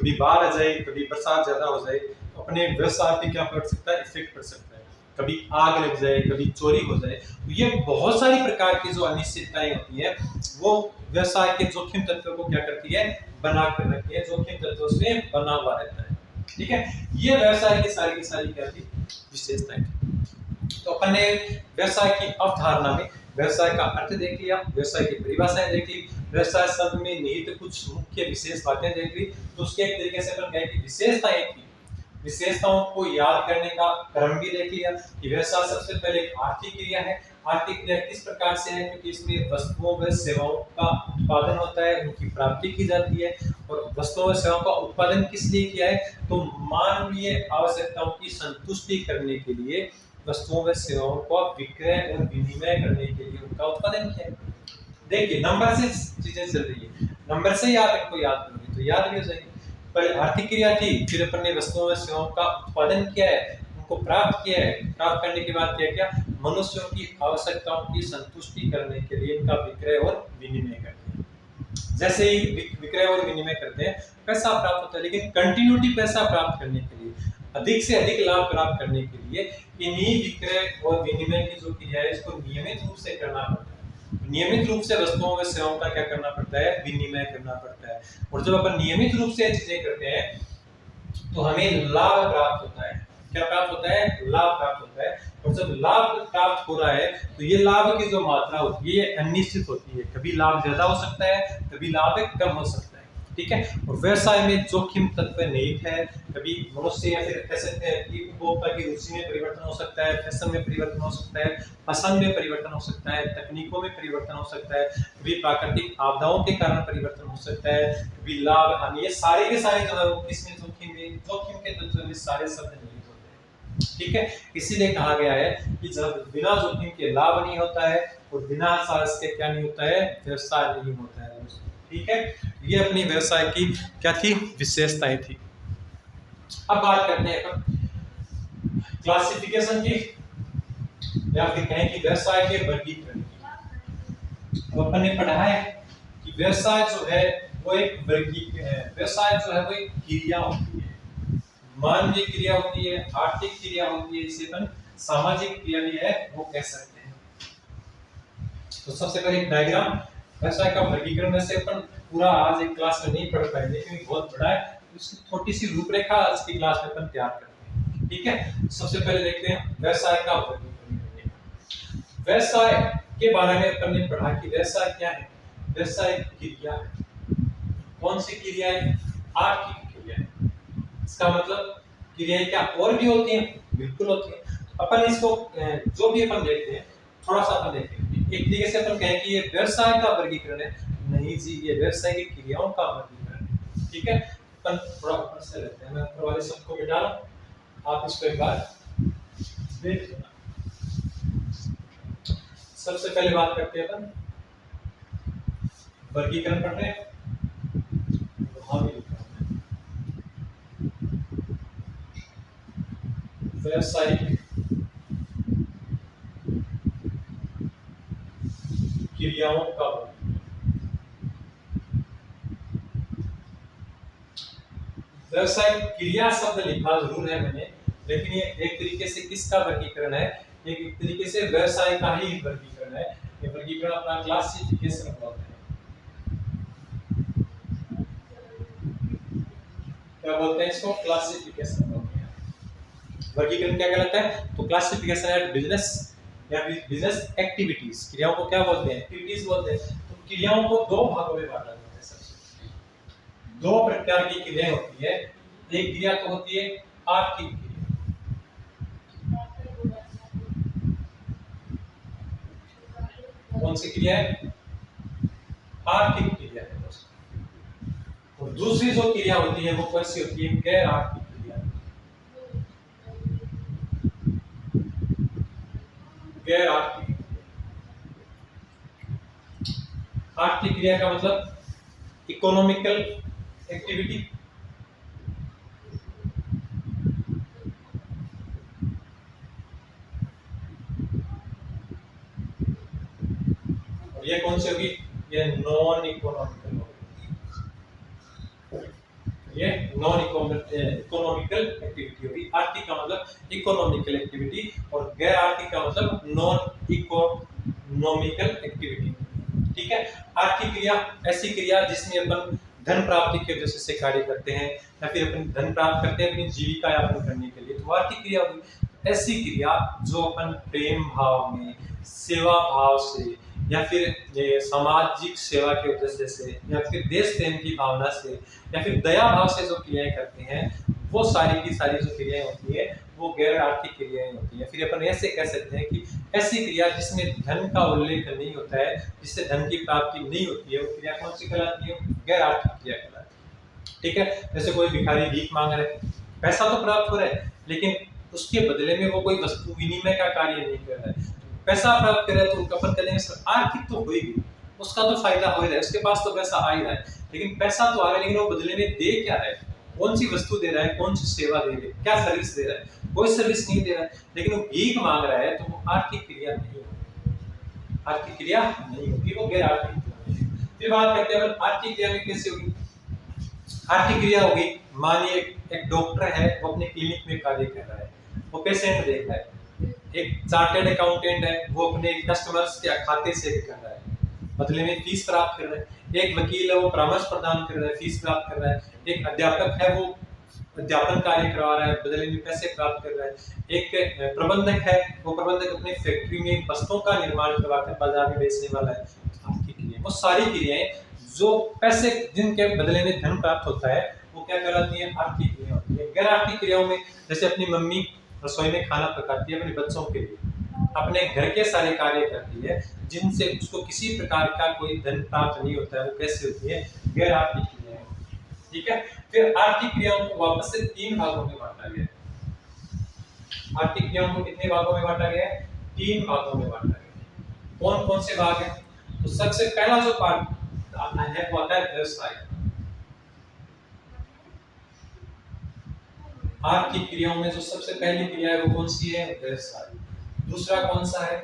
कभी बाढ़ आ जाए, कभी बरसात ज्यादा हो जाए, तो अपने व्यवसाय पे क्या पड़ सकता है, इफेक्ट पड़ सकता है। कभी आग लग जाए, कभी चोरी हो जाए, तो ये बहुत सारी प्रकार की जो अनिश्चितताएं होती है वो व्यवसाय के जोखिम तत्व को क्या करती है, बना कर रखती है, जोखिम तत्व उसमें बना हुआ रहता है। ठीक है, ये व्यवसाय की सारी क्या थी, विशेषताएं थी। तो अपन ने व्यवसाय की अवधारणा में व्यवसाय का अर्थ देख लिया, व्यवसाय की परिभाषाएं देख ली, व्यवसाय शब्द में निहित कुछ मुख्य विशेष बातें देख ली। तो उसके एक तरीके से अपन कहें कि विशेषताएं थी, विशेषताओं को याद करने का क्रम भी देख लिया कि व्यवसाय सबसे पहले एक आर्थिक क्रिया है। आर्थिक क्रिया किस प्रकार से है, क्योंकि इसमें वस्तुओं व सेवाओं का उत्पादन होता है, उनकी प्राप्ति की जाती है। और वस्तुओं व सेवाओं का उत्पादन किस लिए किया है, तो मानवीय आवश्यकताओं की संतुष्टि करने के लिए वस्तुओं व सेवाओं का विक्रय और विनिमय करने के लिए उनका उत्पादन किया है। देखिए नंबर से चीजें चल रही है, नंबर से ही आप इनको याद करोगे तो याद भी हो जाएगी। पहले आर्थिक क्रिया थी, फिर अपन ने वस्तुओं व सेवाओं का उत्पादन किया है, उनको प्राप्त किया है, प्राप्त करने के बाद क्या किया, मनुष्यों की आवश्यकताओं की संतुष्टि करने के लिए इनका विक्रय और विनिमय करते हैं। जैसे ही विक्रय और विनिमय करते हैं पैसा प्राप्त होता है, लेकिन कंटिन्यूटी पैसा प्राप्त करने के लिए, अधिक से अधिक लाभ प्राप्त करने के लिए इन्हीं विक्रय और विनिमय की जो क्रिया है इसको नियमित रूप से करना पड़ता है। नियमित रूप से वस्तुओं व सेवाओं का क्या करना पड़ता है, विनिमय करना पड़ता है। और जब अपन नियमित रूप से चीजें करते हैं तो हमें लाभ प्राप्त होता है। क्या प्राप्त होता है, लाभ प्राप्त होता है। और जब लाभ प्राप्त हो रहा है तो ये लाभ की जो मात्रा होती है ये अनिश्चित होती है, कभी लाभ ज्यादा हो सकता है, कभी लाभ कम हो सकता है। ठीक है, और व्यवसाय में जोखिम तत्व निहित है। कभी मनुष्य या फिर कह सकते हैं कि उपभोक्ता की रुचि में परिवर्तन हो सकता है, फैशन में परिवर्तन हो सकता है, पसंद में परिवर्तन हो सकता है, तकनीकों में परिवर्तन हो सकता है, कभी प्राकृतिक आपदाओं के कारण परिवर्तन हो सकता है, कभी लाभ हानि, ये सारे के सारे जो है वो किसमें जोखिम के तत्व में सारे शब्द निहित होते हैं। ठीक है, इसीलिए कहा गया है कि जब बिना जोखिम के लाभ नहीं होता है और बिना साहस के क्या नहीं होता है, व्यवसाय नहीं होता है। ठीक है, ये अपनी व्यवसाय की क्या थी, विशेषताएं थी। अब बात करते हैं क्लासिफिकेशन की, या फिर कहें कि व्यवसाय के वर्गीकरण की। तो अपन ने पढ़ा है कि व्यवसाय जो है वो एक वर्गीकरण है, व्यवसाय जो है वो एक क्रिया होती है, मानवीय क्रिया होती है, आर्थिक क्रिया होती है, इसे अपन सामाजिक क्रिया भी है वो कह सकते हैं। तो सबसे पहले एक डायग्राम व्यवसाय का वर्गीकरण, वैसे अपन पूरा आज एक क्लास में नहीं पढ़ पाएंगे क्योंकि बहुत बड़ा है, इसकी छोटी सी रूपरेखा आज की क्लास में अपन तैयार करते हैं। ठीक है, सबसे पहले देखते हैं व्यवसाय का वर्गीकरण। व्यवसाय के बारे में अपन ने पढ़ा कि व्यवसाय क्या है, व्यवसाय क्रिया है। कौन सी क्रिया है, आर्थिक क्रिया है। इसका मतलब क्रियाएं क्या और भी होती हैं, बिल्कुल होती हैं। अपन इसको जो भी अपन देखते हैं थोड़ा सा अपन देखते हैं, एक तरीके से अपन कहें कि ये व्यवसाय का वर्गीकरण है, नहीं जी ये व्यवसाय की क्रियाओं का वर्गीकरण है। ठीक है, अपन थोड़ा ऊपर से लेते हैं, मैं ऊपर वाले शब्द को मिटा लूं, आप इसको एक बार देख लेना। सबसे पहले बात करते हैं अपन वर्गीकरण पढ़ रहे हैं, व्यवसायिक क्रियाओं का व्यवसायिक क्रिया शब्द लिखा जरूर है मैंने, लेकिन ये एक तरीके से किसका वर्गीकरण है, एक तरीके से व्यवसाय का ही वर्गीकरण है। ये वर्गीकरण अपना क्लासिफिकेशन बोलते हैं। क्या बोलते हैं इसको, क्लासिफिकेशन बोलते हैं। वर्गीकरण क्या कहलाता है, तो क्लासिफिकेशन एट बिजनेस या बिजनेस एक्टिविटीज, क्रियाओं को क्या बोलते हैं, एक्टिविटीज बोलते हैं। तो क्रियाओं को दो भागों में बांटा जाता है। सबसे दो प्रकार की क्रियाएं होती है, एक क्रिया तो होती है आर्थिक क्रिया, कौन सी क्रिया है, आर्थिक क्रिया है। और दूसरी जो क्रिया होती है वो कौन सी होती है, गैर आर्थिक क्रिया। गैर आर्थिक, आर्थिक क्रिया का मतलब इकोनॉमिकल एक्टिविटी, और ये कौन सी होगी, ये नॉन इकोनॉमिकल होगी। ये नॉन इकोनॉमिकल एक्टिविटी होगी। आर्थिक का मतलब इकोनॉमिकल एक्टिविटी और गैर आर्थिक का मतलब नॉन इकोनॉमिकल एक्टिविटी। ठीक है। आर्थिक क्रिया ऐसी क्रिया जिसमें अपन धन प्राप्ति के उद्देश्य से कार्य करते हैं या फिर अपन धन प्राप्त करते हैं अपनी जीविका यापन करने के लिए, तो आर्थिक क्रिया होगी। ऐसी क्रिया जो अपन प्रेम भाव में, सेवा भाव से या फिर सामाजिक सेवा के उद्देश्य से या फिर देश प्रेम की भावना से या फिर दया भाव से जो क्रियाएं करते हैं, वो सारी की सारी जो क्रियाएं होती है वो गैर आर्थिक क्रियाएं होती है। फिर अपन ऐसे कह सकते हैं कि ऐसी क्रिया जिसमें धन का उल्लेख नहीं होता है, जिससे धन की प्राप्ति नहीं होती है, वो क्रिया कौन सी कहलाती है? गैर आर्थिक क्रिया कहलाती है। ठीक है। जैसे कोई भिखारी भीख मांग रहा है, पैसा तो प्राप्त हो रहा है लेकिन उसके बदले में वो कोई वस्तु विनिमय का कार्य नहीं कर रहा है। पैसा प्राप्त कर रहा है तो उनका अपन कहेंगे सर आर्थिक तो होगी, उसका तो फायदा हो ही रहा है, उसके पास तो पैसा आ ही रहा है, लेकिन पैसा तो आ रहा है लेकिन वो बदले में दे क्या रहा है? कौन सी वस्तु दे रहा है, कौन सी सेवा दे रहा है, क्या सर्विस दे रहा है? कोई सर्विस नहीं दे रहा है, लेकिन वो भीख मांग रहा है, तो वो आर्थिक क्रिया नहीं होगी। आर्थिक क्रिया नहीं होगी, वो गैर आर्थिक क्रिया होगी। फिर बात करते हैं आर्थिक क्रिया में कैसे होगी? आर्थिक क्रिया होगी, मानिए एक डॉक्टर है, वो अपने क्लिनिक में कार्य कर रहा है, वो पेशेंट देख रहा है। एक चार्टर्ड अकाउंटेंट है, वो अपने कस्टमर्स के खाते से कर रहा है, बदले में फीस प्राप्त कर रहा है। एक वकील है, वो परामर्श प्रदान कर रहा है, फीस प्राप्त कर रहा है। एक अध्यापक है, वो अध्यापन कार्य करवा रहा है, बदले में पैसे प्राप्त कर रहा है। एक प्रबंधक है, वो प्रबंधक अपनी फैक्ट्री में वस्तुओं का निर्माण करवाकर बाजार में बेचने वाला है। आर्थिक क्रिया, वो सारी क्रियाएं जो पैसे जिनके बदले में धन प्राप्त होता है, वो क्या कहलाती है? आर्थिक क्रिया होती है। गैर आर्थिक क्रियाओं में जैसे अपनी मम्मी रसोई में खाना पकाती है अपने बच्चों के लिए, अपने घर के सारे कार्य करती है जिनसे उसको किसी प्रकार का कोई धन प्राप्त नहीं होता है, वो कैसे होती है? गैर आर्थिक क्रियाएं। ठीक है। फिर आर्थिक क्रियाओं को वापस से 3 भागों में बांटा गया है। आर्थिक क्रियाओं को कितने भागों में बांटा गया है? 3 भागों में बांटा गया है। कौन कौन से भाग हैं? तो सबसे पहला जो पार्ट आता है वो आता है व्यवसाय। आर्थिक क्रियाओं में जो सबसे पहली क्रिया है वो कौन सी है? व्यवसाय। दूसरा कौन सा है?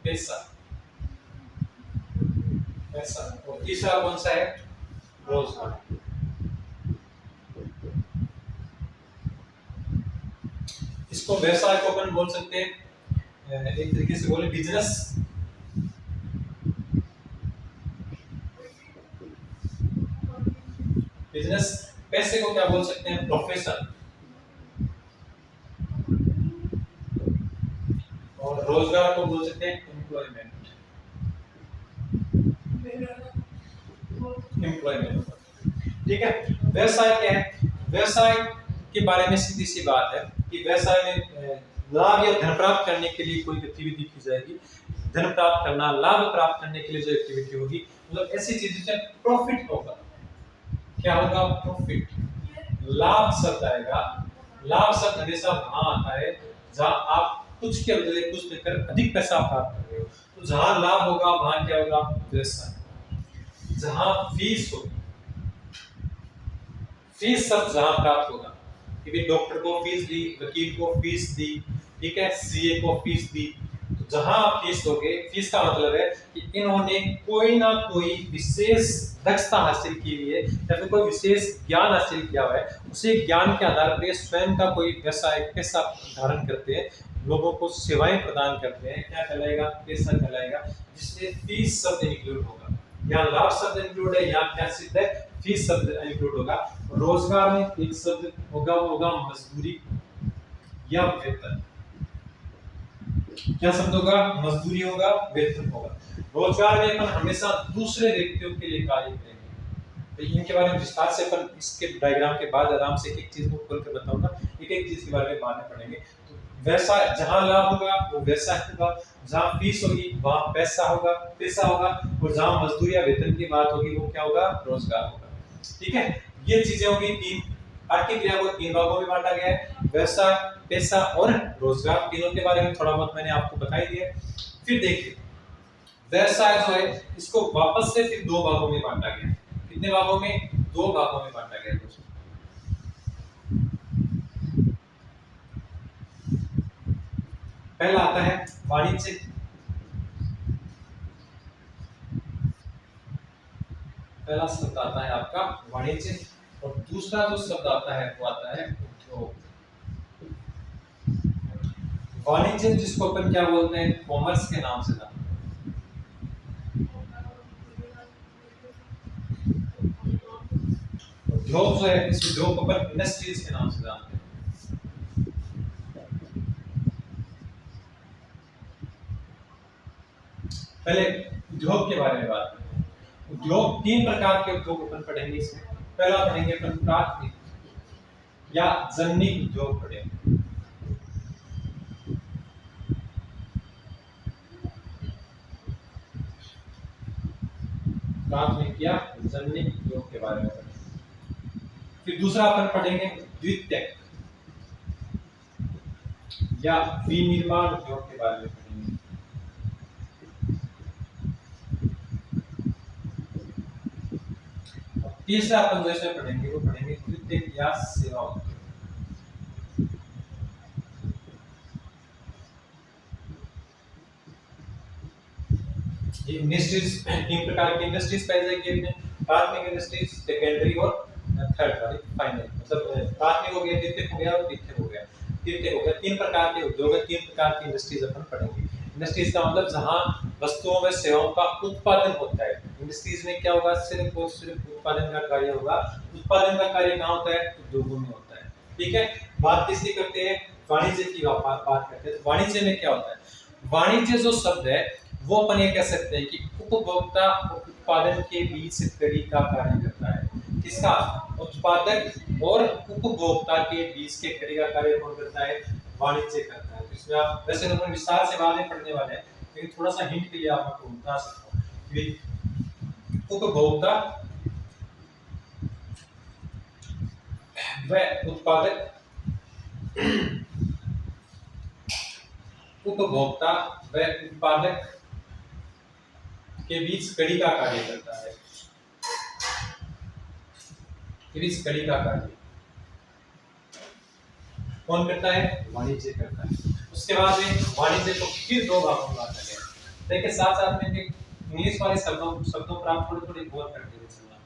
पैसा। पैसा। और तीसरा कौन सा है? रोजगार। इसको व्यवसाय को अपन बोल सकते हैं, एक तरीके से बोले बिजनेस। बिजनेस। पैसे को क्या बोल सकते हैं? प्रोफेशन। और रोजगार को बोल सकते हैं एम्प्लॉयमेंट। ठीक है। व्यवसाय क्या है? व्यवसाय के बारे में सीधी सी बात है कि व्यवसाय में लाभ या धन प्राप्त करने के लिए कोई गतिविधि की जाएगी। धन प्राप्त करना, लाभ प्राप्त करने के लिए जो एक्टिविटी होगी, मतलब ऐसी चीज जिसमें प्रॉफिट होगा। क्या होगा? प्रॉफिट। लाभ शब्द आएगा। लाभ शब्द हमेशा वहां आता है जहां आप कुछ के बदले कुछ देकर अधिक पैसा प्राप्त कर रहे हो। तो जहां लाभ होगा वहां क्या होगा? व्यवसाय। जहां फीस होगी, फीस शब्द जहां प्राप्त होगा, कि डॉक्टर को फीस दी, वकील को फीस दी, ठीक है, सीए को फीस दी, तो जहां आप फीस दोगे, फीस का मतलब है कि इन्होंने कोई ना कोई विशेष दक्षता हासिल की है या फिर कोई विशेष ज्ञान हासिल किया हुआ है, उसी ज्ञान के आधार पर स्वयं का कोई व्यवसाय पैसा धारण करते हैं, लोगों को सेवाएं प्रदान करते हैं। क्या कहलाएगा? पैसा कहलाएगा, जिसमें फीस शब्द इंक्लूड होगा। यहाँ लाभ शब्द इंक्लूड है, यहाँ क्या सिद्ध है? फीस शब्द इंक्लूड होगा। रोजगार में एक शब्द होगा, वो होगा मजदूरी या वेतन। क्या शब्द होगा? मजदूरी होगा, वेतन होगा। रोजगार में अपन हमेशा दूसरे व्यक्तियों के लिए कार्य करेंगे। तो इनके बारे में विस्तार से अपन इसके डायग्राम के बाद आराम से एक चीज को खोल कर बताऊंगा, एक चीज के बारे में बाद में पढ़ेंगे। तो व्यवसाय जहां लाभ होगा वो व्यवसाय होगा, जहां फीस होगी वहां पैसा होगा, पैसा होगा, और जहां मजदूरी या वेतन की बात होगी वो क्या होगा? रोजगार होगा। ठीक है। ये चीजें होगी 3। आर्थिक क्रिया को 3 भागों में बांटा गया है, व्यवसाय, पैसा और रोजगार। तीनों के बारे में थोड़ा बहुत मैंने आपको बता ही दिया। फिर देखिए व्यवसाय जो है इसको वापस से फिर 2 भागों में बांटा गया है। कितने भागों में? 2 भागों में बांटा गया है। पहला आता है वाणिज्य। पहला शब्द आता है आपका वाणिज्य। और दूसरा जो शब्द आता है वो आता है उद्योग। वाणिज्य जिसको अपन क्या बोलते हैं, कॉमर्स के नाम से जानते हैं। उद्योग जो है, इस उद्योग को अपन इंडस्ट्रीज के नाम से जानते हैं। पहले उद्योग के बारे में बात करते हैं। उद्योग, तीन प्रकार के उद्योग अपन पढ़ेंगे इसमें। पहला पढ़ेंगे अपन प्राथमिक या जन्नी उद्योग पढ़ेंगे। प्राथमिक या जन्नी उद्योग के बारे में पढ़ेंगे। फिर दूसरा अपन पढ़ेंगे द्वितीयक या विनिर्माण उद्योग के बारे में पढ़ेंगे। तीसरा अपन जैसे पढ़ेंगे वो पढ़ेंगे द्वितीयक या सेवा उद्योग। ये इंडस्ट्रीज, तीन प्रकार की इंडस्ट्रीज पाई जाएगी अपने, प्राथमिक इंडस्ट्रीज, सेकेंडरी और थर्ड वाली फाइनल। मतलब प्राथमिक हो गया, द्वितीयक हो गया और तृतीयक हो गया। तृतीयक हो गया, तीन प्रकार के उद्योग है, तीन प्रकार की इंडस्ट्रीज अपन पढ़ेंगे। इंडस्ट्रीज का मतलब जहां वस्तुओं व सेवाओं का उत्पादन होता है। इंडस्ट्रीज में क्या होगा, सिर्फ और सिर्फ उत्पादन का कार्य होगा। उत्पादन का कार्य कहां होता है, उद्योगों में होता है। ठीक है, बात किसकी करते हैं, वाणिज्य की बात करते हैं। तो वाणिज्य में क्या होता है, वाणिज्य जो शब्द है वो अपन ये कह सकते हैं कि उपभोक्ता और उत्पादन के बीच कड़ी का कार्य करता है। किसका, उत्पादक और उपभोक्ता के बीच के कड़ी का कार्य कौन करता है, वाणिज्य करता है। तो इसमें आप वैसे तो अपन विस्तार से बाद में पढ़ने वाले हैं, लेकिन थोड़ा सा हिंट के लिए आपको बता सकता हूँ कि उपभोक्ता व उत्पादक, उपभोक्ता व उत्पादक के बीच कड़ी का कार्य करता है। के बीच कड़ी का कार्य कौन करता है, वाणिज्य करता है। उसके बाद में वाणिज्य को फिर दो भागों में बांटा गया। देखिए साथ साथ में इंग्लिश वाले शब्दों पर आप थोड़ी थोड़ी गौर करते हुए चलना।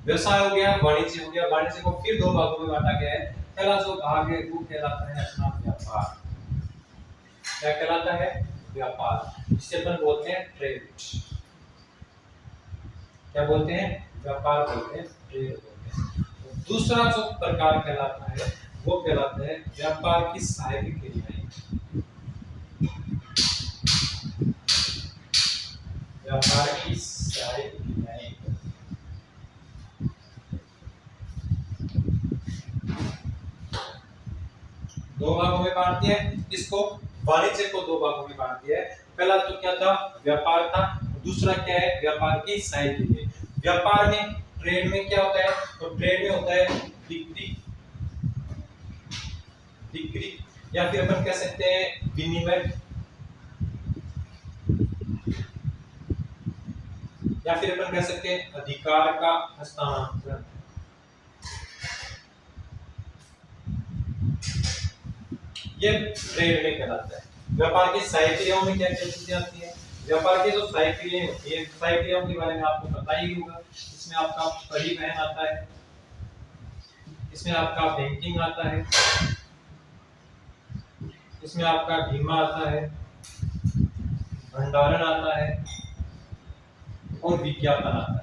व्यवसाय हो गया, वाणिज्य हो गया। वाणिज्य को फिर दो भागों में बांटा गया है। पहला जो भाग है वो कहलाता है अपना व्यापार। क्या कहलाता है, व्यापार, जिसे अपन बोलते हैं ट्रेड। क्या बोलते हैं, व्यापार बोलते हैं, ट्रेड बोलते हैं। दूसरा जो प्रकार कहलाता है वो कहलाता है व्यापार की सहायक क्रियाएं। व्यापार की सहायक क्रियाएं, दो भागों में बांट दिया है इसको, वाणिज्य को दो भागों में बांट दिया है। पहला तो क्या था, व्यापार था। दूसरा क्या है, व्यापार की सहायक क्रियाएं। व्यापार में, ट्रेड में क्या होता है, तो ट्रेड में होता है बिक्री, बिक्री या फिर अपन कह सकते हैं विनिमय, या फिर अपन कह सकते हैं अधिकार का हस्तांतरण। ये ट्रेड में कहलाता है। व्यापार की सहायक क्रियाओं में क्या क्या चीजें आती है, व्यापार की जो सहायक क्रियाएं होती है, सहायक क्रियाओं के बारे में आपको पता ही होगा। इसमें आपका परिवहन आता है, इसमें आपका बैंकिंग आता है, इसमें आपका बीमा आता है, भंडारण आता है और विज्ञापन आता है।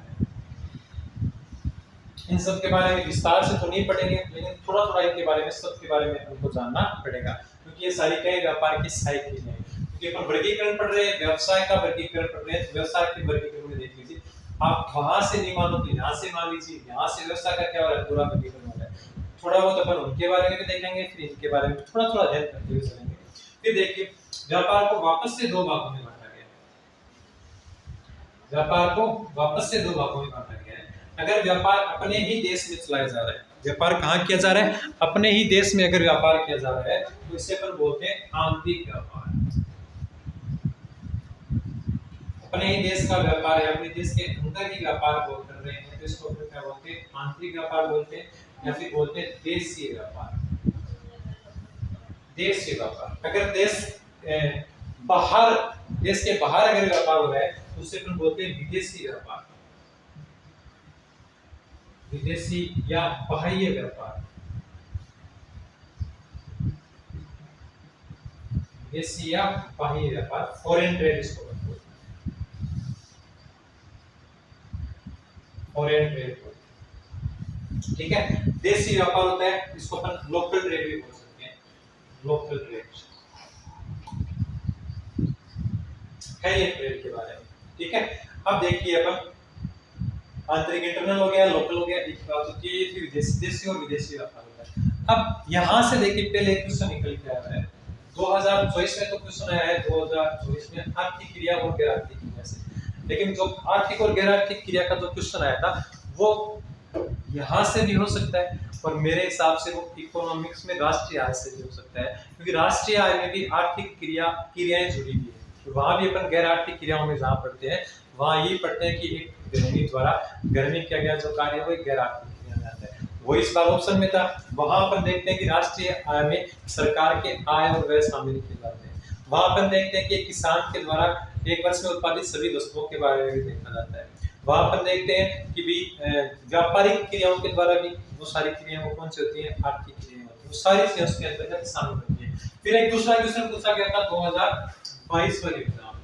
इन सब के बारे में विस्तार से तो नहीं पढ़ेंगे, लेकिन थोड़ा थोड़ा इनके बारे में, सब के बारे में हमको जानना पड़ेगा, क्योंकि ये सारी क्या है, व्यापार की सहायक क्रियाएं हैं। क्योंकि अपन वर्गीकरण पढ़ रहे हैं, व्यवसाय का वर्गीकरण पढ़ रहे हैं, तो व्यवसाय के वर्गीकरण में देख लीजिए। आप वहां से नहीं मानो तो यहाँ से मान लीजिए, यहाँ से व्यवसाय का क्या हो रहा है, पूरा वर्गीकरण हो रहा है। थोड़ा बहुत अपन उनके बारे में भी देखेंगे, फिर इनके बारे में थोड़ा थोड़ा ध्यान करते हुए चलेंगे। फिर देखिए, व्यापार को वापस से दो भागों में बांटा गया है। व्यापार को वापस से दो भागों में बांटा गया है। अगर व्यापार अपने ही देश में चलाया जा रहा है, व्यापार कहाँ किया जा रहा है, अपने ही देश में अगर व्यापार किया जा रहा है, तो इसे अपन बोलते हैं आंतरिक व्यापार। अपने ही देश का व्यापार है, अपने देश के अंदर ही व्यापार कर रहे हैं, तो इसको अपन क्या बोलते हैं, आंतरिक व्यापार बोलते हैं, या फिर बोलते हैं देशीय व्यापार। देशीय व्यापार, अगर देश बाहर, देश के बाहर अगर व्यापार हो रहा है तो उसे अपन बोलते हैं विदेशी व्यापार। विदेशी या बाह्य व्यापार, विदेशी या बाह्य व्यापार, फॉरेन ट्रेड इसको बोलते हैं, फॉरेन ट्रेड। ठीक है, देशी व्यापार होता है, इसको अपन लोकल ट्रेड भी बोल सकते हैं, लोकल ट्रेड है ये ट्रेड के बारे में। ठीक है, अब देखिए अपन आंतरिक इंटरनल हो गया, लोकल हो गया, एक बात होती है फिर देशी और विदेशी व्यापार होता है। अब यहां से देखिए पहले क्वेश्चन निकल के आया है 2024 में, तो क्वेश्चन आया है 2024 में आर्थिक क्रिया और गैर आर्थिक क्रिया से, लेकिन जो आर्थिक और गैर आर्थिक क्रिया का जो क्वेश्चन आया था वो यहाँ से भी हो सकता है, और मेरे हिसाब से वो इकोनॉमिक्स में राष्ट्रीय आय से भी हो सकता है, क्योंकि राष्ट्रीय आय में भी आर्थिक क्रियाएं जुड़ी हुई है। तो वहां भी अपन गैर आर्थिक क्रियाओं में जहाँ पढ़ते हैं वहां ये पढ़ते हैं कि एक गृहिणी द्वारा घर में किया गया जो कार्य है वो एक गैर आर्थिक क्रिया में आता है। वो इस बार ऑप्शन में था, वहां अपन देखते हैं कि राष्ट्रीय आय में सरकार के आय और व्यय शामिल किए जाते हैं। वहां अपन देखते हैं कि किसान के द्वारा एक वर्ष में उत्पादित सभी वस्तुओं के बारे में भी देखा जाता है। वहां पर देखते हैं कि भी व्यापारिक क्रियाओं के द्वारा भी वो सारी क्रियाएं वो कौन सी होती हैं, आर्थिक क्रियाएं होती हैं, वो सारी चीजें उसके अंतर्गत शामिल होती हैं। फिर एक दूसरा क्वेश्चन पूछा गया था 2022 वाले एग्जाम,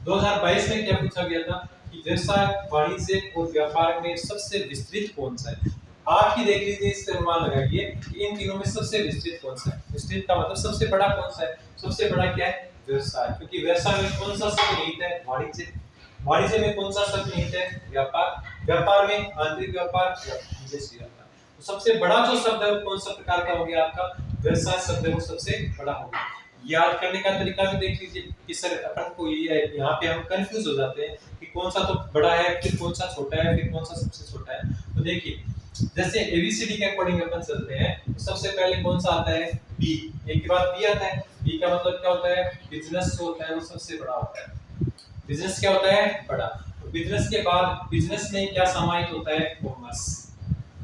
2022 में क्या पूछा गया था कि व्यवसाय, वाणिज्य और व्यापार में सबसे विस्तृत कौन सा है। आप ही देख लीजिए, इससे अनुमान लगाइए कि इन तीनों में सबसे विस्तृत कौन सा है। विस्तृत का मतलब सबसे बड़ा कौन सा है, सबसे बड़ा क्या है, व्यवसाय, क्योंकि व्यवसाय में कौन सा शब्द निहित है, वाणिज्य, वाणिज्य में कौन सा शब्द निहित है, व्यापार, व्यापार में आंतरिक व्यापार या विदेशी व्यापार। तो सबसे बड़ा जो शब्द है वो कौन सा प्रकार का हो गया, आपका व्यवसाय शब्द है वो सबसे बड़ा होगा। याद करने का तरीका भी देख लीजिए कि सर अपन को ये यहाँ पे हम कंफ्यूज हो जाते हैं कि कौन सा तो बड़ा है, फिर कौन सा छोटा है, फिर कौन सा सबसे छोटा है। तो देखिए जैसे एबीसीडी के अकॉर्डिंग अपन चलते हैं, तो सबसे पहले कौन सा आता है, बी, एक के बाद बी आता है। बी का मतलब क्या होता है, बिजनेस जो होता है वो सबसे बड़ा होता है। बिजनेस क्या होता है, बड़ा। तो बिजनेस के बाद बिजनेस में क्या समाहित होता है, कॉमर्स।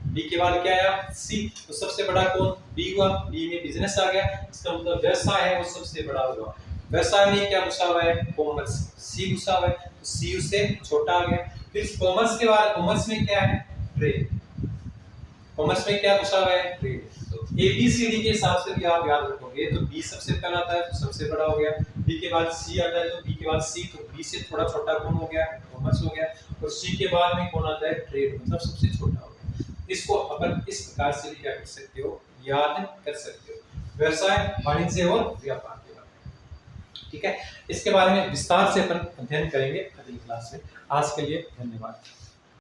बी के बाद क्या आया, सी, तो सबसे बड़ा कौन, बी हुआ। बी में बिजनेस आ गया, इसका मतलब व्यवसाय है वो सबसे बड़ा हुआ। व्यवसाय में क्या घुसा हुआ है, कॉमर्स। सी घुसा हुआ है, तो सी उससे छोटा आ गया। फिर कॉमर्स के बाद कॉमर्स में क्या है, ट्रेड। कॉमर्स में क्या घुसा हुआ है, ट्रेड। तो एबीसीडी के हिसाब से भी आप याद रखोगे तो बी सबसे पहला आता है तो सबसे बड़ा हो गया। बी के बाद सी आता है तो बी के बाद सी, तो बी से थोड़ा छोटा कौन हो गया, कॉमर्स हो गया। और सी के बाद में कौन आता है, ट्रेड, मतलब सबसे छोटा हो गया। इसको अपन इस प्रकार से भी क्या कर सकते हो, याद कर सकते हो, व्यवसाय, वाणिज्य और व्यापार के बारे में। ठीक है, इसके बारे में विस्तार से अपन अध्ययन करेंगे अगली क्लास में। आज के लिए धन्यवाद।